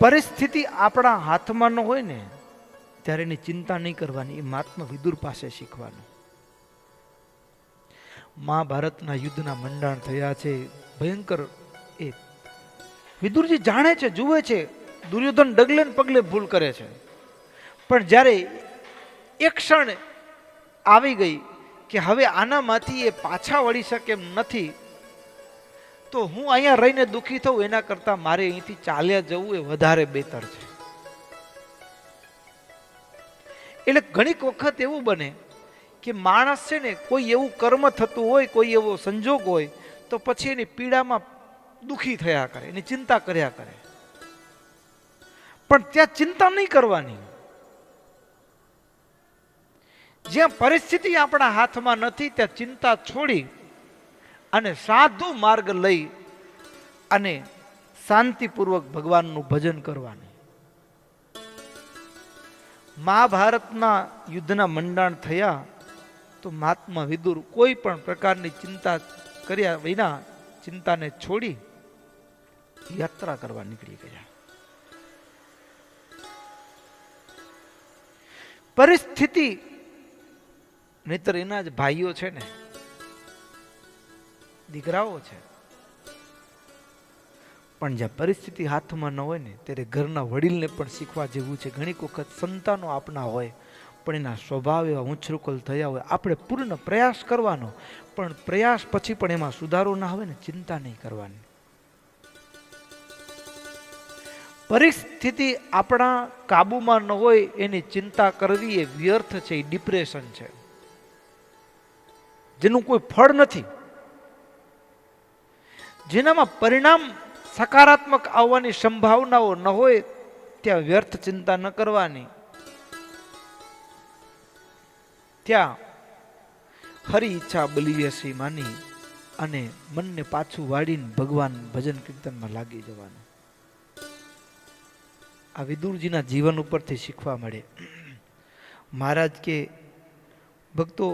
પરિસ્થિતિ આપણા હાથમાં ન હોય ને, ત્યારે એની ચિંતા નહીં કરવાની, એ મહાત્મા વિદુર પાસે શીખવાનું. મહાભારતના યુદ્ધના મંડાણ થયા છે, ભયંકર. એ વિદુરજી જાણે છે, જુએ છે, દુર્યોધન ડગલે ને પગલે ભૂલ કરે છે, પણ જ્યારે એક ક્ષણ આવી ગઈ કે હવે આનામાંથી એ પાછા વળી શકે એમ નથી, તો હું અહીંયા રહીને દુઃખી થઉં એના કરતા મારે અહીંથી ચાલ્યા જવું એ વધારે બહેતર છે. એટલે ઘણીક વખત એવું બને કે માણસ છે ને, કોઈ એવું કર્મ થતું હોય, કોઈ એવો સંજોગ હોય, તો પછી એની પીડામાં દુઃખી થયા કરે, એની ચિંતા કર્યા કરે. પણ ત્યાં ચિંતા નહીં કરવાની. જ્યાં પરિસ્થિતિ આપણા હાથમાં નથી ત્યાં ચિંતા છોડી અને સાધુ માર્ગ લઈ અને શાંતિપૂર્વક ભગવાનનું ભજન કરવાનું. મહાભારતના યુદ્ધના મંડાણ થયા તો મહાત્મા વિદુર કોઈ પણ પ્રકારની ચિંતા કર્યા વિના ચિંતાને છોડી યાત્રા કરવા નીકળી ગયા. પરિસ્થિતિ, નહીતર એના જ ભાઈઓ છે ને, દીકરાઓ છે, પણ જ્યાં પરિસ્થિતિ હાથમાં ન હોય ને ત્યારે ઘરના વડીલને પણ શીખવા જેવું છે. ઘણીક વખત સંતાનો આપણા હોય પણ એના સ્વભાવ એવા ઉછૃકલ થયા હોય, આપણે પૂર્ણ પ્રયાસ કરવાનો, પણ પ્રયાસ પછી પણ એમાં સુધારો ના આવે ને, ચિંતા નહીં કરવાની. પરિસ્થિતિ આપણા કાબુમાં ન હોય એની ચિંતા કરવી એ વ્યર્થ છે, એ ડિપ્રેશન છે, જેનું કોઈ ફળ નથી. જેનામાં પરિણામ સકારાત્મક આવવાની સંભાવનાઓ ન હોય ત્યાં વ્યર્થ ચિંતા ન કરવાની. ત્યાં હરી ઈચ્છા બલિવેસી માની અને મનને પાછું વાળીને ભગવાન ભજન કીર્તનમાં લાગી જવાનું. આ વિદુરજીના જીવન ઉપરથી શીખવા મળે. મહારાજ કે ભક્તો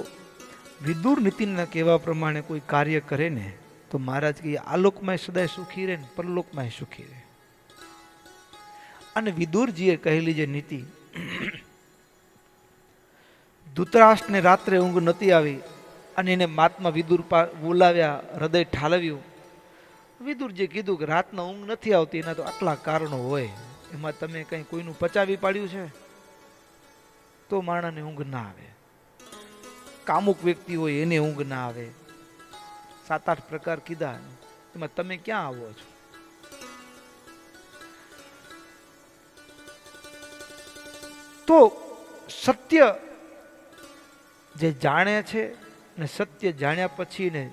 વિદુર નીતિના કહેવા પ્રમાણે કોઈ કાર્ય કરે ને તો મહારાજ કે આલોકમાં સદાય સુખી રહે ને પરલોકમાં સુખી રહે. અને વિદુરજીએ કહેલી જે નીતિ, ધૃતરાષ્ટ્રને રાત્રે ઊંઘ નથી આવી અને એને મહાત્મા વિદુર બોલાવ્યા, હૃદય ઠાલવ્યું. વિદુરજીએ કીધું કે રાતના ઊંઘ નથી આવતી એના તો આટલા કારણો હોય, એમાં તમે કંઈ કોઈનું પચાવી પાડ્યું છે તો માણસને ઊંઘ ના આવે. કામુક વ્યક્તિ હોય એને ઊંઘ ના આવે. 7-8 પ્રકાર કીધા, એમાં તમે ક્યાં આવો છો? તો સત્ય જે જાણે છે ને સત્ય જાણ્યા પછી ને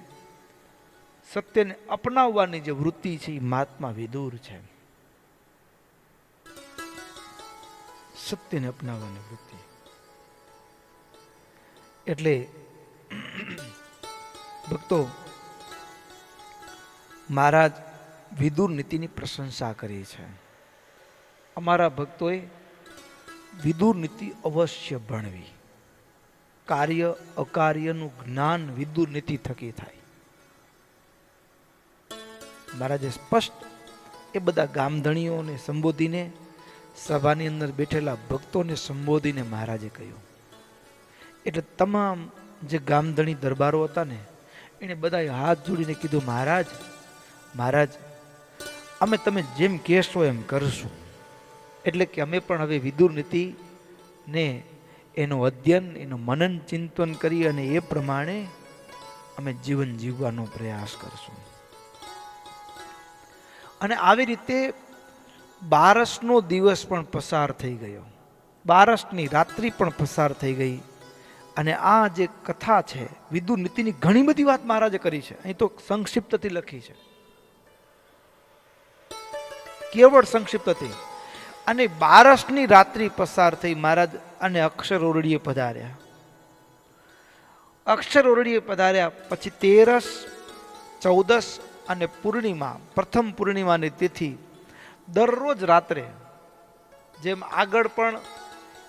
સત્યને અપનાવવાની જે વૃત્તિ છે એ મહાત્મા વિદુર છે. સત્યને અપનાવવાની વૃત્તિ. એટલે ભક્તો, મહારાજ વિદુર નીતિની પ્રશંસા કરી છે. અમારા ભક્તોએ વિદુર નીતિ અવશ્ય ભણવી. કાર્ય અકાર્યનું જ્ઞાન વિદુર નીતિ થકી થાય. મહારાજે સ્પષ્ટ એ બધા ગામધણીઓને સંબોધીને, સભાની અંદર બેઠેલા ભક્તોને સંબોધીને મહારાજે કહ્યું. એટલે તમામ જે ગામધણી દરબારો હતા ને એને બધાએ હાથ જોડીને કીધું, મહારાજ મહારાજ અમે તમે જેમ કહેશો એમ કરશું. એટલે કે અમે પણ હવે વિદુર નીતિ ને એનું અધ્યયન, એનું મનન ચિંતન કરી અને એ પ્રમાણે અમે જીવન જીવવાનો પ્રયાસ કરશું. અને આવી રીતે 12નો દિવસ પણ પસાર થઈ ગયો, 12ની રાત્રિ પણ પસાર થઈ ગઈ. અને આ જે કથા છે વિદુર નીતિની ઘણી બધી વાત મહારાજે કરી છે. અહીં તો સંક્ષિપ્તથી લખી છે, કેવળ સંક્ષિપ્તથી. અને 12ની રાત્રિ પસાર થઈ મહારાજ અને અક્ષર ઓરડીએ પધાર્યા. અક્ષર ઓરડીએ પધાર્યા પછી 13, 14 અને પૂર્ણિમા, પ્રથમ પૂર્ણિમાની તિથિ દરરોજ રાત્રે, જેમ આગળ પણ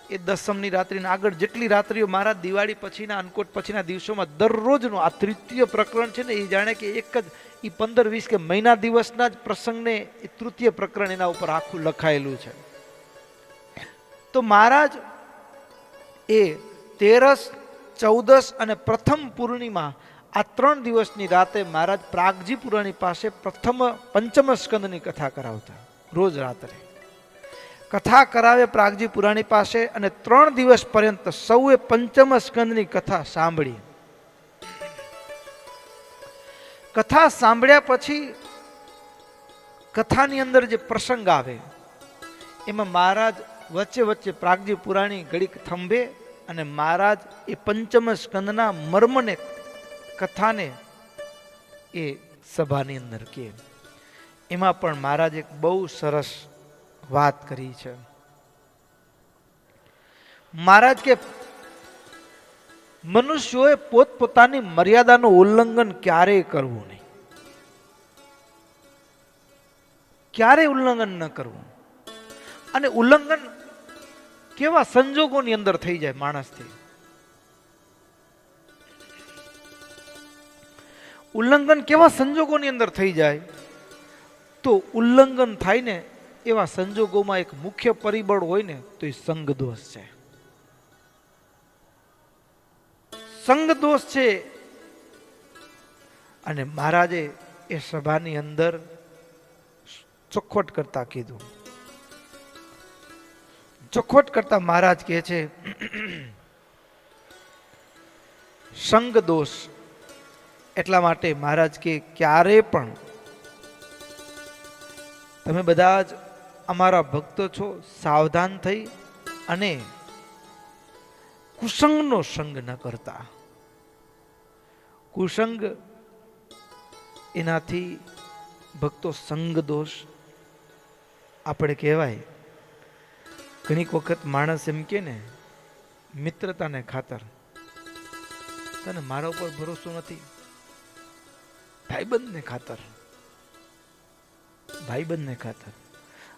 એ દસમની રાત્રિને આગળ જેટલી રાત્રિઓ મહારાજ દિવાળી પછીના, અન્નકોટ પછીના દિવસોમાં દરરોજનું આ તૃતીય પ્રકરણ છે ને, એ જાણે કે એક જ એ 15-20 કે મહિના દિવસના જ પ્રસંગને એ તૃતીય પ્રકરણ એના ઉપર આખું લખાયેલું છે. તો મહારાજ એ 13, 14 અને પ્રથમ પૂર્ણિમા આ 3 દિવસની રાતે મહારાજ પ્રાગજી પુરાણી પાસે પંચમ સ્કંદની કથા કરાવતા. રોજ રાત્રે કથા કરાવે પ્રાગજી પુરાણી પાસે, અને 3 દિવસ પર્યંત સૌએ પંચમ સ્કંદની કથા સાંભળી. કથા સાંભળ્યા પછી કથાની અંદર જે પ્રસંગ આવે એમાં મહારાજ વચ્ચે વચ્ચે પ્રાગજી પુરાણી ઘડીક થંભે અને મહારાજ એ પંચમ સ્કંદના મર્મને, કથાને એ સભાની અંદર કહે. એમાં પણ મહારાજ એક બહુ સરસ વાત કરી છે. મહારાજ કે મનુષ્યોએ પોતપોતાની મર્યાદાનું ઉલ્લંઘન ક્યારેય કરવું નહીં, ક્યારેય ઉલ્લંઘન ન કરવું. અને ઉલ્લંઘન કેવા સંજોગોની અંદર થઈ જાય માણસથી. ઉલ્લંઘન કેવા સંજોગોની અંદર થઈ જાય, તો ઉલ્લંઘન થાય ને એવા સંજોગોમાં એક મુખ્ય પરિબળ હોય ને તો એ સંગ દોષ છે. સંગ દોષ છે. અને મહારાજે એ સભાની અંદર ચોખવટ કરતા કીધું. ચોખવટ કરતા મહારાજ કહે છે, સંગ દોષ એટલા માટે મહારાજ કે ક્યારે પણ તમે બધા જ અમારા ભક્તો છો, સાવધાન થઈ અને કુસંગનો સંગ ન કરતા. કુસંગ એનાથી ભક્તો સંગ દોષ આપણે કહેવાય. ઘણીક વખત માણસ એમ કે ને મિત્રતાને ખાતર, તને મારા ઉપર ભરોસો નથી, ભાઈબંધને ખાતર, ભાઈબંધને ખાતર.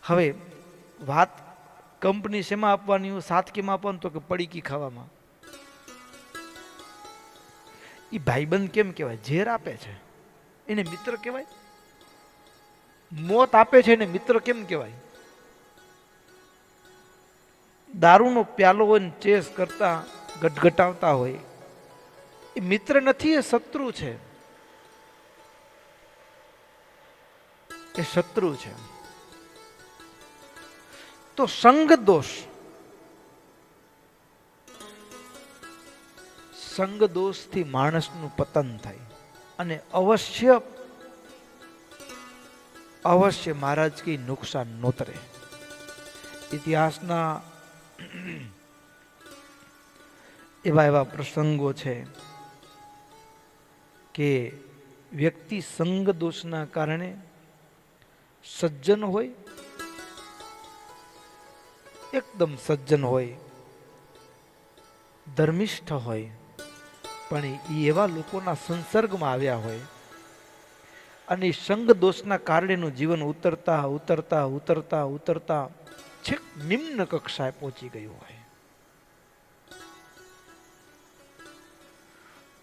હવે વાત કંપની શેમાં આપવાની હોય, સાથ કેમાં આપવાનું, તો કે પડીકી ખાવામાં. એ ભાઈબંધ કેમ કહેવાય? ઝેર આપે છે એને મિત્ર કહેવાય? મોત આપે છે એને મિત્ર કેમ કહેવાય? દારૂનો પ્યાલો હોય ને ચેસ કરતા ગટગટાવતા હોય, એ મિત્ર નથી, એ શત્રુ છે. એ શત્રુ છે. તો સંગ દોષ, સંગ દોષથી માણસનું પતન થાય. અને અવશ્ય મહારાજ કઈ નુકસાન નોતરે. ઇતિહાસના એવા પ્રસંગો છે કે વ્યક્તિ સંગ દોષના કારણે સજ્જન હોય, એકદમ સજ્જન હોય, ધર્મિષ્ઠ હોય, પણ એવા લોકોના સંસર્ગમાં આવ્યા હોય અને સંગ દોષના કારણેનું જીવન ઉતરતા ઉતરતા ઉતરતા ઉતરતા છેક નિમ્ન કક્ષાએ પહોંચી ગયું હોય,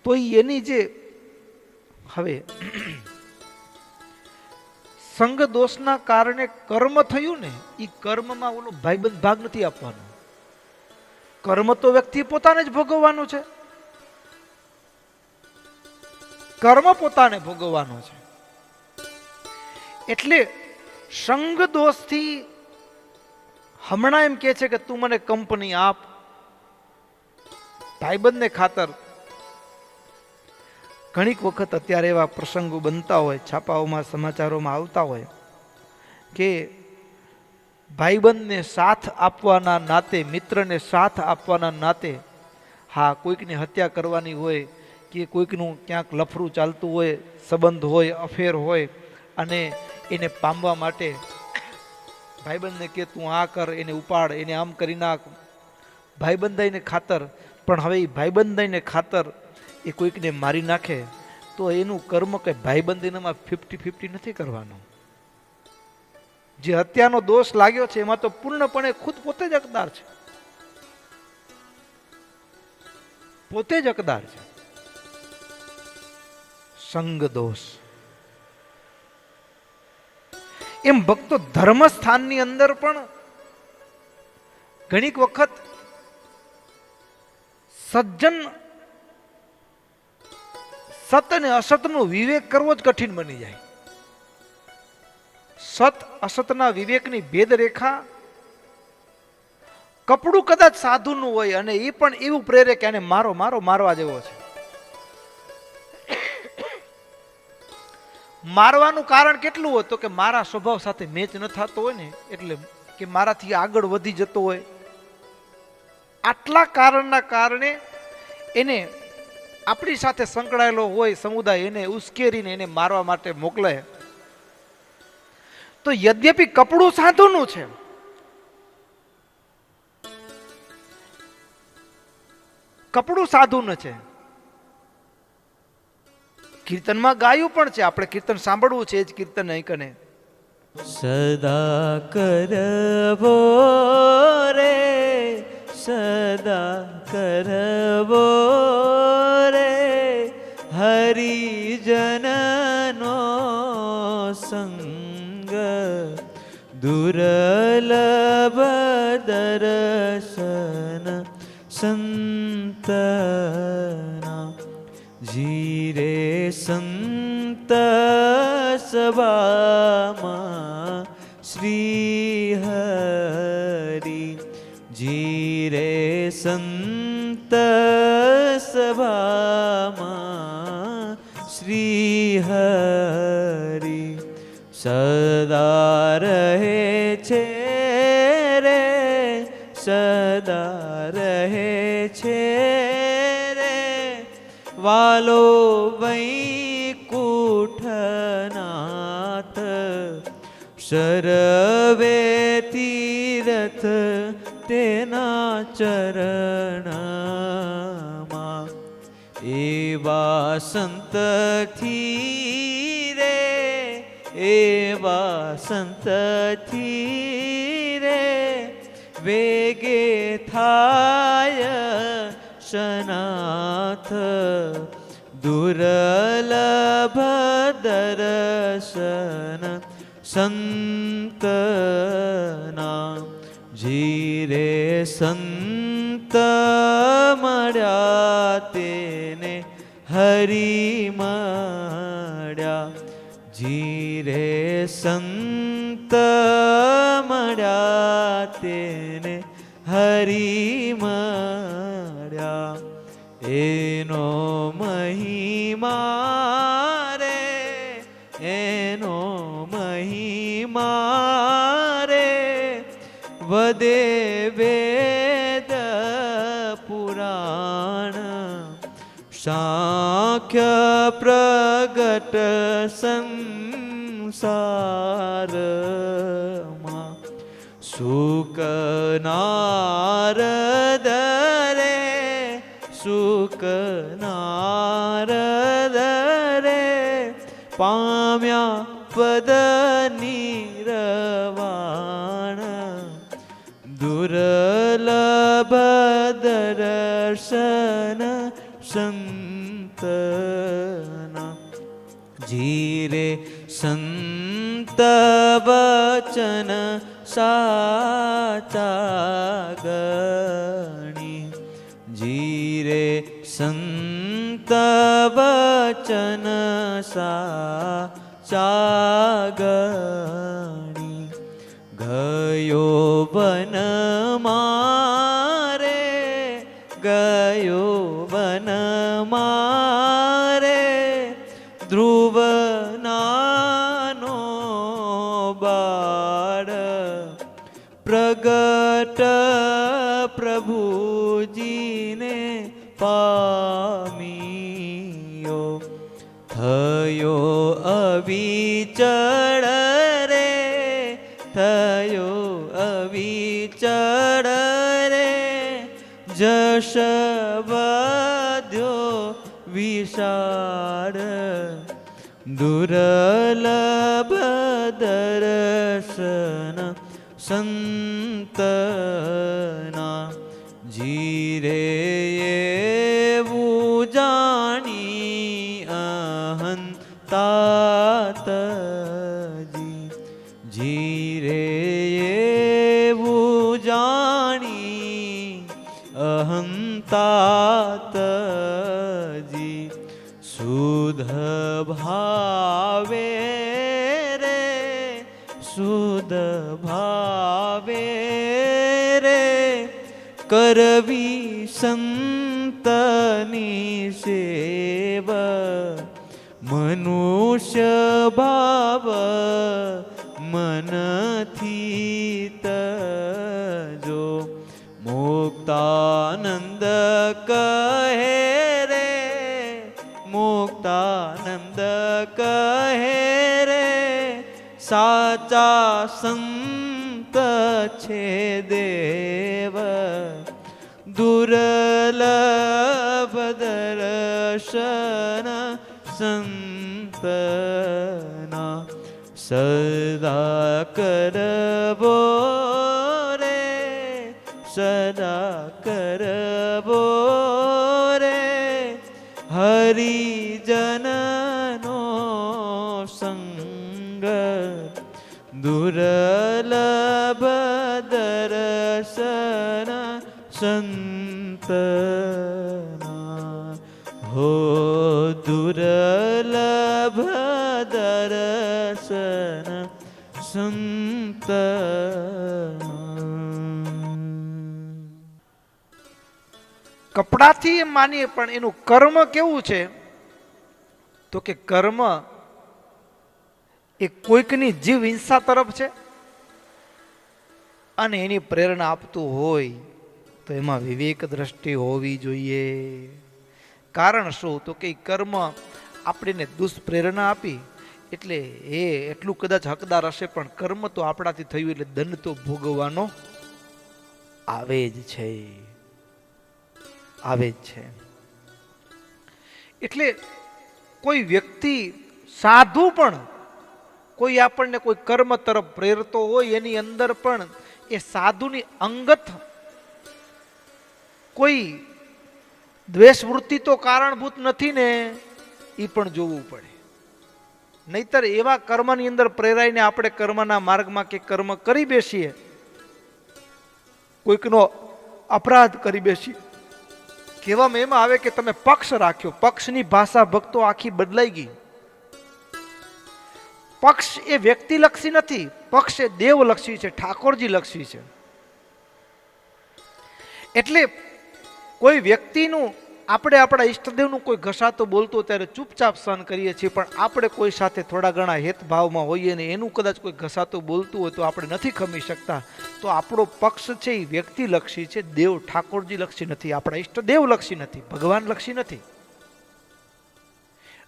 તો એની જે હવે સંગ દોષના કારણે કર્મ થયું ને, એ કર્મમાં ઓલો ભાઈબંધ ભાગ નથી આપવાનો. કર્મ તો વ્યક્તિ પોતાને જ ભોગવવાનું છે. કર્મ પોતાને ભોગવવાનો છે. એટલે સંગ દોષથી હમણાં એમ કે છે કે તું મને કંપની આપ, ભાઈબંધને ખાતર. ઘણીક વખત અત્યારે એવા પ્રસંગો બનતા હોય, છાપાઓમાં સમાચારોમાં આવતા હોય કે ભાઈબંધને સાથ આપવાના નાતે, મિત્રને સાથ આપવાના નાતે, હા કોઈકની હત્યા કરવાની હોય કે કોઈકનું ક્યાંક લફરું ચાલતું હોય, સંબંધ હોય, અફેર હોય, અને એને પામવા માટે ભાઈબંધને કે તું આ કર, એને ઉપાડ, એને આમ કરી નાખ, ભાઈબંધાઈને ખાતર. પણ હવે એ ભાઈબંધાઈને ખાતર એ કોઈકને મારી નાખે તો એનું કર્મ કે ભાઈબંધ એનામાં 50-50 નથી કરવાનું. જે હત્યાનો દોષ લાગ્યો છે એમાં તો પૂર્ણપણે ખુદ પોતે જ હકદાર છે, પોતે જ હકદાર છે. સંગ દોષ. એમ ભક્તો ધર્મ સ્થાનની અંદર પણ ઘણીક વખત સત અને અસતનો વિવેક કરવો જ કઠિન બની જાય. સત અસતના વિવેકની ભેદ રેખા કપડું કદાચ સાધુનું હોય અને એ પણ એવું પ્રેરે કે આને મારો મારો મારવા જેવો છે. મારવાનું કારણ કેટલું હોય તો કે મારા સ્વભાવ સાથે મેચ ન થતો હોય ને, એટલે કે મારાથી આગળ વધી જતો હોય. આટલા કારણના કારણે એને આપણી સાથે સંકળાયેલો હોય સમુદાય એને ઉશ્કેરીને એને મારવા માટે મોકલે. તો યદ્યપિ કપડું સાધુનું છે, કપડું સાધુનું છે, કીર્તનમાં ગાયું પણ છે, આપણે કીર્તન સાંભળવું છે, એ જ કીર્તન અહીં કને સદા કરવો રે, સદા કરવો રે, હરિજનનો સંગ, દુર્લભ દર્શન સંતના. જીરે સંત સભામાં શ્રી હરિ, જીરે સંત સભામાં શ્રી હરિ, સદા રહે છે રે, સદા રહે છે રે, વાલો વૈકુંઠનાથ, સર્વે તીર્થ તેના ચરણમાં. એવા સંતથી રે, એવા સંતથી રે, વેગે થાય શનાથ, દુર્લભ દર્શન સંતના. જીરે સંત મળ્યા તેને હરિ મળ્યા, જીરે સંત મળ્યા તેને હરિ મળ્યા. એનો મહિમા રે, એનો મહિમા રે, વદે વેદ પુરાણ, સાંખ્ય પ્રગટ સંસારમાં. સુક નારદ રે, સુક નારદ રે, પામ્યા પદ નિર્વાણ, દુર્લભ દર્શન સંતના. જીરે સંત વચન સાચા ગણી, જીરે સંત વચન સાચા ગણી. ગયો વન મારે, ગયો વન મારે, ધ્રુવ નાનો બાળ, પ્રગટ પ્રભુજીને પામ્યો. થયો અવિચળ રે, થયો અવિચળ રે, જશ વધ્યો વિશાળ, દુર્લભ દર્શન સંતના. જીરે એવું જાણી અહંતાતજી, જીરે એવું જાણી અહંતાતજી, શુદ્ધ ભાવે રે શુદ્ધ ભાવે રે કરવી સંતની સેવા મનુષ્ય ભાવ મનથી તજો મુક્તાનંદ કહે રે મુક્તાનંદ કહે રે સાચા સંત છે દેવ દુર્લભ દર્શન સંતના સદા કરવો રે સદા કરવો રે હરિજનનો સંગ દુર્લભ દર્શન સંતના હો દુર્લભ દર્શન સંતના. કપડાથી એમ માનીએ પણ એનું કર્મ કેવું છે તો કે કર્મ એ કોઈકની જીવ હિંસા તરફ છે અને એની પ્રેરણા આપતું હોય તો એમાં વિવેક દ્રષ્ટિ હોવી જોઈએ. કારણ શું તો કે કર્મ આપણને દુષ્પ્રેરણા આપી એટલે એ એટલું કદાચ હકદાર હશે પણ કર્મ તો આપણાથી થયું એટલે દંડ તો ભોગવવાનો આવે જ છે આવે જ છે. એટલે કોઈ વ્યક્તિ સાધુ પણ કોઈ આપણને કોઈ કર્મ તરફ પ્રેરતો હોય એની અંદર પણ એ સાધુની અંગત કોઈ દ્વેષ વૃત્તિ તો કારણભૂત નથી ને એ પણ જોવું પડે. નહીતર એવા કર્મની અંદર પ્રેરાઈને આપણે કર્મના માર્ગમાં કે કર્મ કરી બેસીએ, કોઈકનો અપરાધ કરી બેસીએ. કહેવામાં એમાં આવે કે તમે પક્ષ રાખ્યો. પક્ષની ભાષા ભક્તો આખી બદલાઈ ગઈ. પક્ષ એ વ્યક્તિલક્ષી નથી, પક્ષ એ દેવલક્ષી છે, ઠાકોરજી લક્ષી છે. એટલે કોઈ વ્યક્તિનું આપણે આપણા ઈષ્ટદેવનું કોઈ ઘસાતો બોલતો ત્યારે ચૂપચાપ સહન કરીએ છીએ, પણ આપણે કોઈ સાથે થોડા ઘણા હેતભાવમાં હોઈએ ને એનું કદાચ કોઈ ઘસાતો બોલતું હોય તો આપણે નથી ખમી શકતા. તો આપણો પક્ષ છે એ વ્યક્તિલક્ષી છે, દેવ ઠાકોરજી લક્ષી નથી, આપણા ઈષ્ટદેવ લક્ષી નથી, ભગવાન લક્ષી નથી.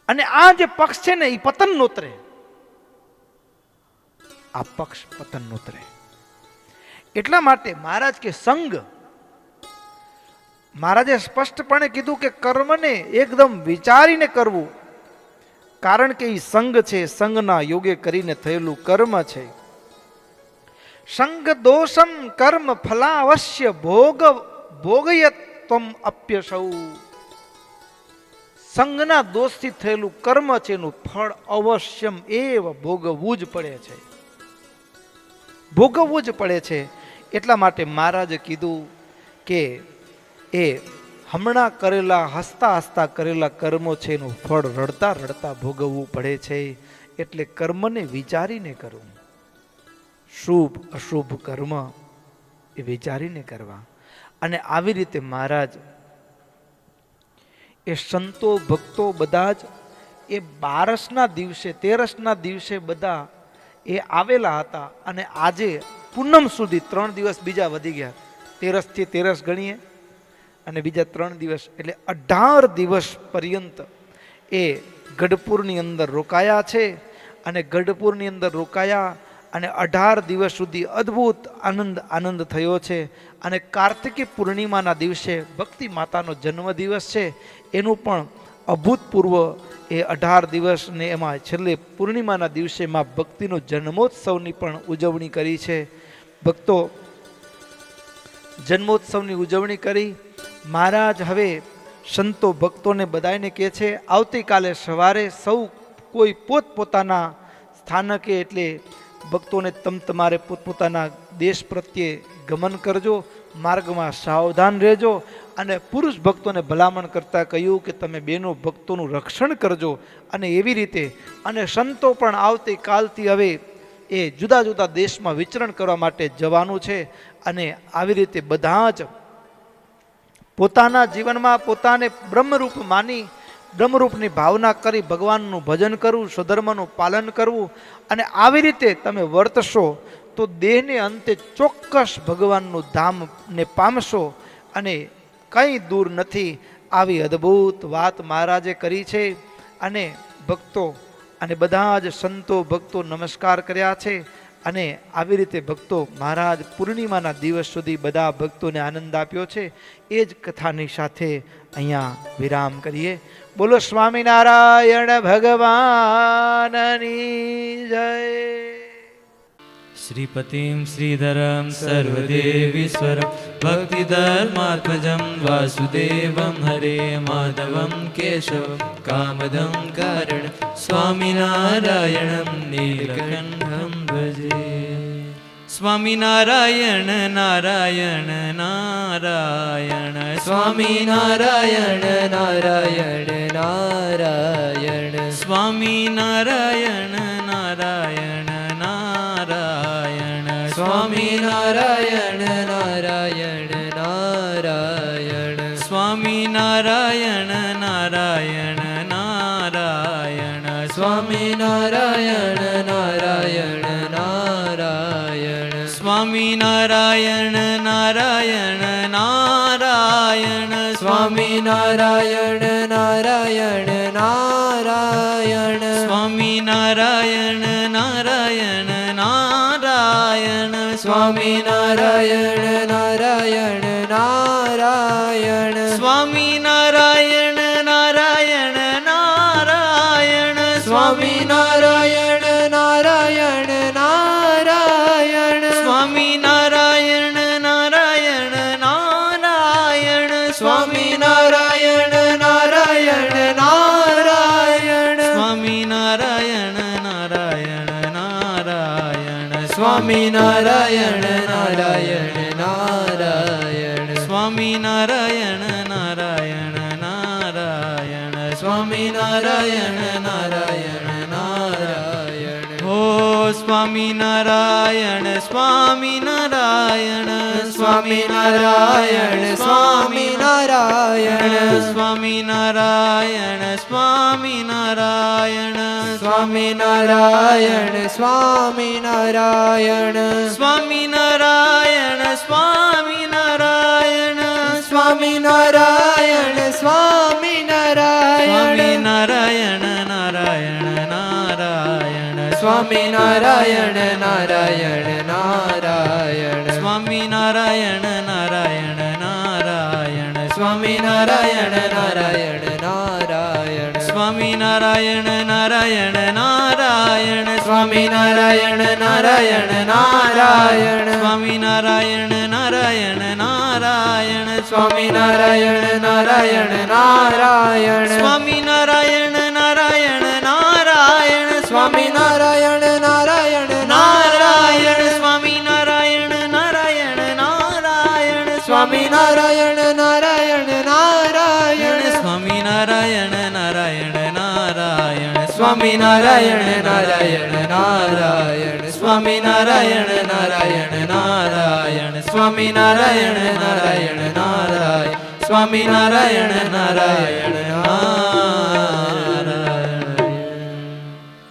અને આ જે પક્ષ છે ને એ પતન નોતરે, આ પક્ષ પતન નોતરે. એટલા માટે મહારાજ કે સંગ, મહારાજે સ્પષ્ટપણે કીધું કે કર્મને એકદમ વિચારીને કરવું, કારણ કે એ સંગ છે, સંગના યોગે કરીને થયેલું કર્મ છે. સંગ દોષમ કર્મ ફલાવશ્ય ભોગયત ત્વમ અપ્યસૌ. સંગના દોષથી થયેલું કર્મ છે એનું ફળ અવશ્યમ એવ ભોગવવું જ પડે છે, ભોગવવું જ પડે છે. એટલા માટે મહારાજે કીધું કે એ હમણાં કરેલા હસતા હસતા કરેલા કર્મો છે એનું ફળ રડતા રડતા ભોગવવું પડે છે. એટલે કર્મને વિચારીને કરવું, શુભ અશુભ કર્મ એ વિચારીને કરવા. અને આવી રીતે મહારાજ એ સંતો ભક્તો બધા જ એ 12ના દિવસે 13ના દિવસે બધા એ આવેલા હતા. અને આજે પૂનમ સુધી 3 દિવસ બીજા વધી ગયા, 13 થી 13 ગણીએ અને બીજા 3 દિવસ એટલે 18 દિવસ પર્યંત એ ગઢપુરની અંદર રોકાયા છે. અને ગઢપુરની અંદર રોકાયા અને 18 દિવસ સુધી અદ્ભુત આનંદ થયો છે. અને કાર્તિકી પૂર્ણિમાના દિવસે ભક્તિ માતાનો જન્મદિવસ છે, એનું પણ અભૂતપૂર્વ એ 18 દિવસ ને એમાં છેલ્લે પૂર્ણિમાના દિવસે માં ભક્તિનો જન્મોત્સવની પણ ઉજવણી કરી છે. ભક્તો જન્મોત્સવની ઉજવણી કરી. મહારાજ હવે સંતો ભક્તોને બધાને કહે છે આવતીકાલે સવારે સૌ કોઈ પોતપોતાના સ્થાનકે, એટલે ભક્તોને તમારે પોતપોતાના દેશ પ્રત્યે ગમન કરજો, માર્ગમાં સાવધાન રહેજો અને પુરુષ ભક્તોને ભલામણ કરતાં કહ્યું કે તમે બેનો ભક્તોનું રક્ષણ કરજો. અને એવી રીતે અને સંતો પણ આવતીકાલથી હવે એ જુદા જુદા દેશમાં વિચરણ કરવા માટે જવાનું છે. અને આવી રીતે બધા જ પોતાના જીવનમાં પોતાને બ્રહ્મરૂપ માની બ્રહ્મરૂપની ભાવના કરી ભગવાનનું ભજન કરવું, સ્વધર્મનું પાલન કરવું. અને આવી રીતે તમે વર્તશો તો દેહને અંતે ચોક્કસ ભગવાનનું ધામને પામશો અને કંઈ દૂર નથી. આવી અદ્ભુત વાત મહારાજે કરી છે. અને ભક્તો અને બધા જ સંતો ભક્તો નમસ્કાર કર્યા છે. અને આવી રીતે ભક્તો મહારાજ પૂર્ણિમાના દિવસ સુધી બધા ભક્તોને આનંદ આપ્યો છે. એ જ કથાની સાથે અહીંયા વિરામ કરીએ. બોલો સ્વામિનારાયણ ભગવાનની જય. શ્રીપતિમ શ્રીધરમ સર્વદેવીશ્વરમ ભક્તિધર્માત્મજં વાસુદેવમ હરે માધવમ કેશવ કામદં કારણ સ્વામિનારાયણમ નીલકંઠમ ભજે. સ્વામિનારાયણ નારાયણ નારાયણ સ્વામિનારાયણ નારાયણ નારાયણ સ્વામિનારાયણ નારાયણ નારાયણ સ્વામિનારાયણ નારાયણ નારાયણ સ્વામિનારાયણ નારાયણ નારાયણ સ્વામિનારાયણ નારાયણ નારાયણ સ્વામિનારાયણ નારાયણ નારાયણ સ્વામિનારાયણ નારાયણ નારાયણ સ્વામિનારાયણ નારાયણ નારાયણ સ્વામિનારાયણ નારાયણ નારાયણ સ્વામિનારાયણ નારાયણ નારાયણ સ્વામિનારાયણ નારાયણ નારાયણ સ્વામિનારાયણ નારાયણ નારાયણ સ્વામિનારાયણ નારાયણ નારાયણ સ્વામિનારાયણ નારાયણ નારાયણ સ્વામિનારાયણ નારાયણ નારાયણ સ્વામિનારાયણ નારાયણ નારાયણ સ્વામિનારાયણ નારાયણ નારાયણ. હો સ્વામિનારાયણ સ્વામિનારાયણ સ્વામિનારાયણ સ્વામિનારાયણ સ્વામિનારાયણ સ્વામિનારાયણ સ્વામિનારાયણ સ્વામિનારાયણ સ્વામિનારાયણ સ્વામિનારાયણ સ્વામિનારાયણ સ્વામિનારાયણ નારાયણ નારાયણ નારાયણ સ્વામિનારાયણ નારાયણ નારાયણ સ્વામિનારાયણ નારાયણ નારાયણ સ્વામિનારાયણ નારાયણ નારાયણ સ્વામિનારાયણ નારાયણ નારાયણ સ્વામિનારાયણ નારાયણ નારાયણ સ્વામિનારાયણ નારાયણ નારાયણ સ્વામિનારાયણ નારાયણ નારાયણ સ્વામિનારાયણ નારાયણ નારાયણ સ્વામિનારાયણ નારાયણ નારાયણ સ્વામિનારાયણ નારાયણ નારાયણ સ્વામિનારાયણ નારાયણ નારાયણ સ્વામિનારાયણ નારાયણ નારાયણ સ્વામિનારાયણ નારાયણ નારાયણ સ્વામિનારાયણ નારાયણ નારાયણ સ્વામિનારાયણ નારાયણ નારાયણ સ્વામિનારાયણ નારાયણ નારાયણ.